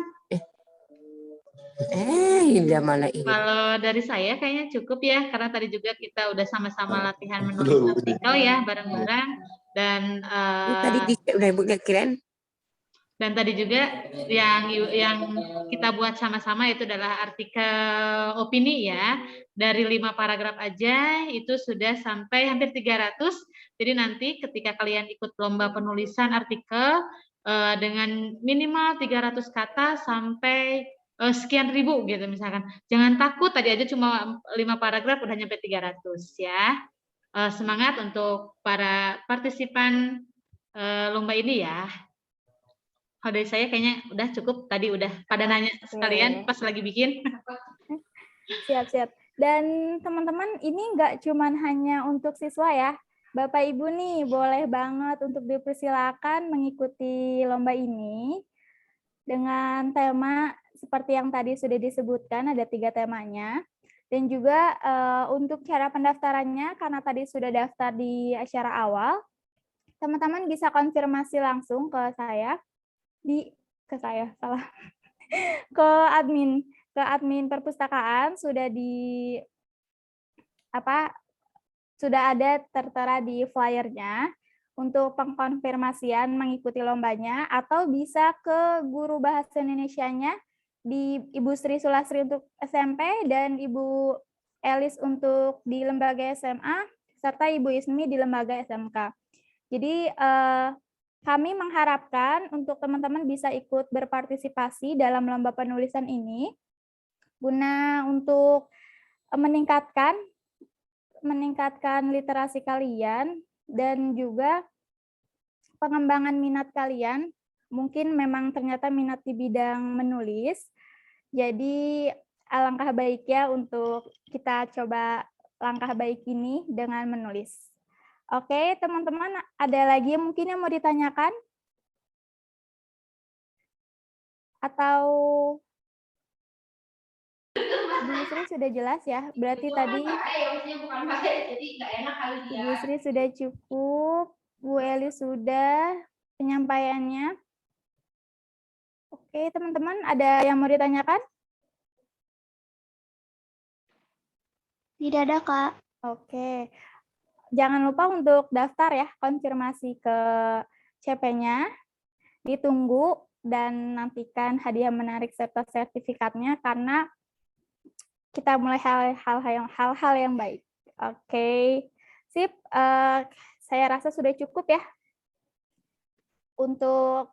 Indah malah ini. Kalau dari saya kayaknya cukup ya, karena tadi juga kita udah sama-sama latihan menulis artikel ya bareng-bareng, dan Tadi udah Ibu kirain. Dan tadi juga yang kita buat sama-sama itu adalah artikel opini ya, dari 5 paragraf aja itu sudah sampai hampir 300. Jadi nanti ketika kalian ikut lomba penulisan artikel dengan minimal 300 kata sampai sekian ribu gitu misalkan. Jangan takut, tadi aja cuma 5 paragraf udah nyampe 300 ya. Semangat untuk para partisipan lomba ini ya. Kalau dari saya kayaknya udah cukup, tadi udah pada nanya sekalian pas lagi bikin. Siap-siap. Dan teman-teman ini nggak cuman hanya untuk siswa ya. Bapak Ibu nih boleh banget untuk dipersilakan mengikuti lomba ini dengan tema seperti yang tadi sudah disebutkan, ada 3 temanya. Dan juga untuk cara pendaftarannya, karena tadi sudah daftar di acara awal, teman-teman bisa konfirmasi langsung ke saya, ke admin perpustakaan, sudah ada tertera di flyernya untuk pengkonfirmasian mengikuti lombanya, atau bisa ke guru bahasa Indonesianya di Ibu Sri Sulasri untuk SMP dan Ibu Elis untuk di lembaga SMA, serta Ibu Ismi di lembaga SMK. Jadi kami mengharapkan untuk teman-teman bisa ikut berpartisipasi dalam lomba penulisan ini guna untuk meningkatkan literasi kalian dan juga pengembangan minat kalian. Mungkin memang ternyata minat di bidang menulis. Jadi alangkah baiknya untuk kita coba langkah baik ini dengan menulis. Oke, teman-teman, ada lagi yang mungkin yang mau ditanyakan? Atau Bu Sri sudah jelas ya? Berarti tadi Bu Sri sudah cukup, Bu Eli sudah penyampaiannya. Oke, teman-teman, ada yang mau ditanyakan? Tidak ada, Kak. Oke. Jangan lupa untuk daftar ya, konfirmasi ke CP-nya, ditunggu dan nantikan hadiah menarik serta sertifikatnya, karena kita mulai hal-hal yang baik. Oke, sip. Saya rasa sudah cukup ya untuk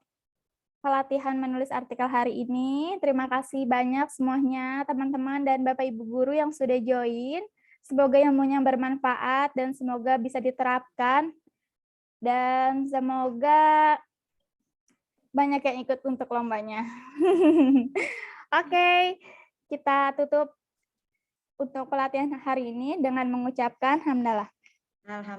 pelatihan menulis artikel hari ini. Terima kasih banyak semuanya, teman-teman dan Bapak Ibu guru yang sudah join. Semoga ilmunya bermanfaat dan semoga bisa diterapkan. Dan semoga banyak yang ikut untuk lombanya. Oke, kita tutup untuk pelatihan hari ini dengan mengucapkan hamdalah.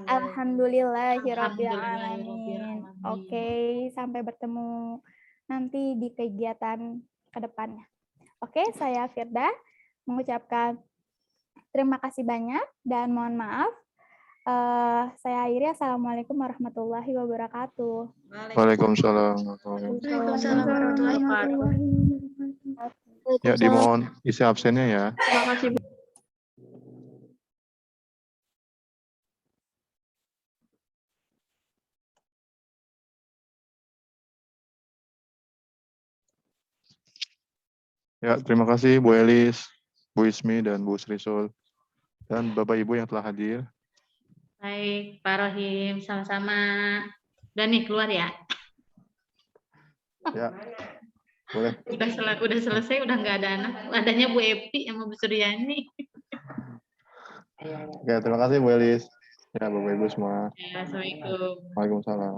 Alhamdulillahirabbil alamin. Oke, sampai bertemu nanti di kegiatan ke depannya. Oke, saya Firda mengucapkan terima kasih banyak dan mohon maaf. Saya akhiri. Assalamualaikum warahmatullahi wabarakatuh. Waalaikumsalam. Waalaikumsalam warahmatullahi wabarakatuh. Ya, dimohon isi absennya ya. Terima kasih. Ya, terima kasih Bu Elis, Bu Ismi, dan Bu Srisul, dan Bapak Ibu yang telah hadir. Baik, Pak Rohim, sama-sama. Udah nih, keluar ya. Ya, boleh. Udah selesai, udah nggak ada anak. Adanya Bu Epi sama Bu Suryani. Oke, terima kasih Bu Elis. Ya, Bapak Ibu semua. Ya, Assalamualaikum. Waalaikumsalam.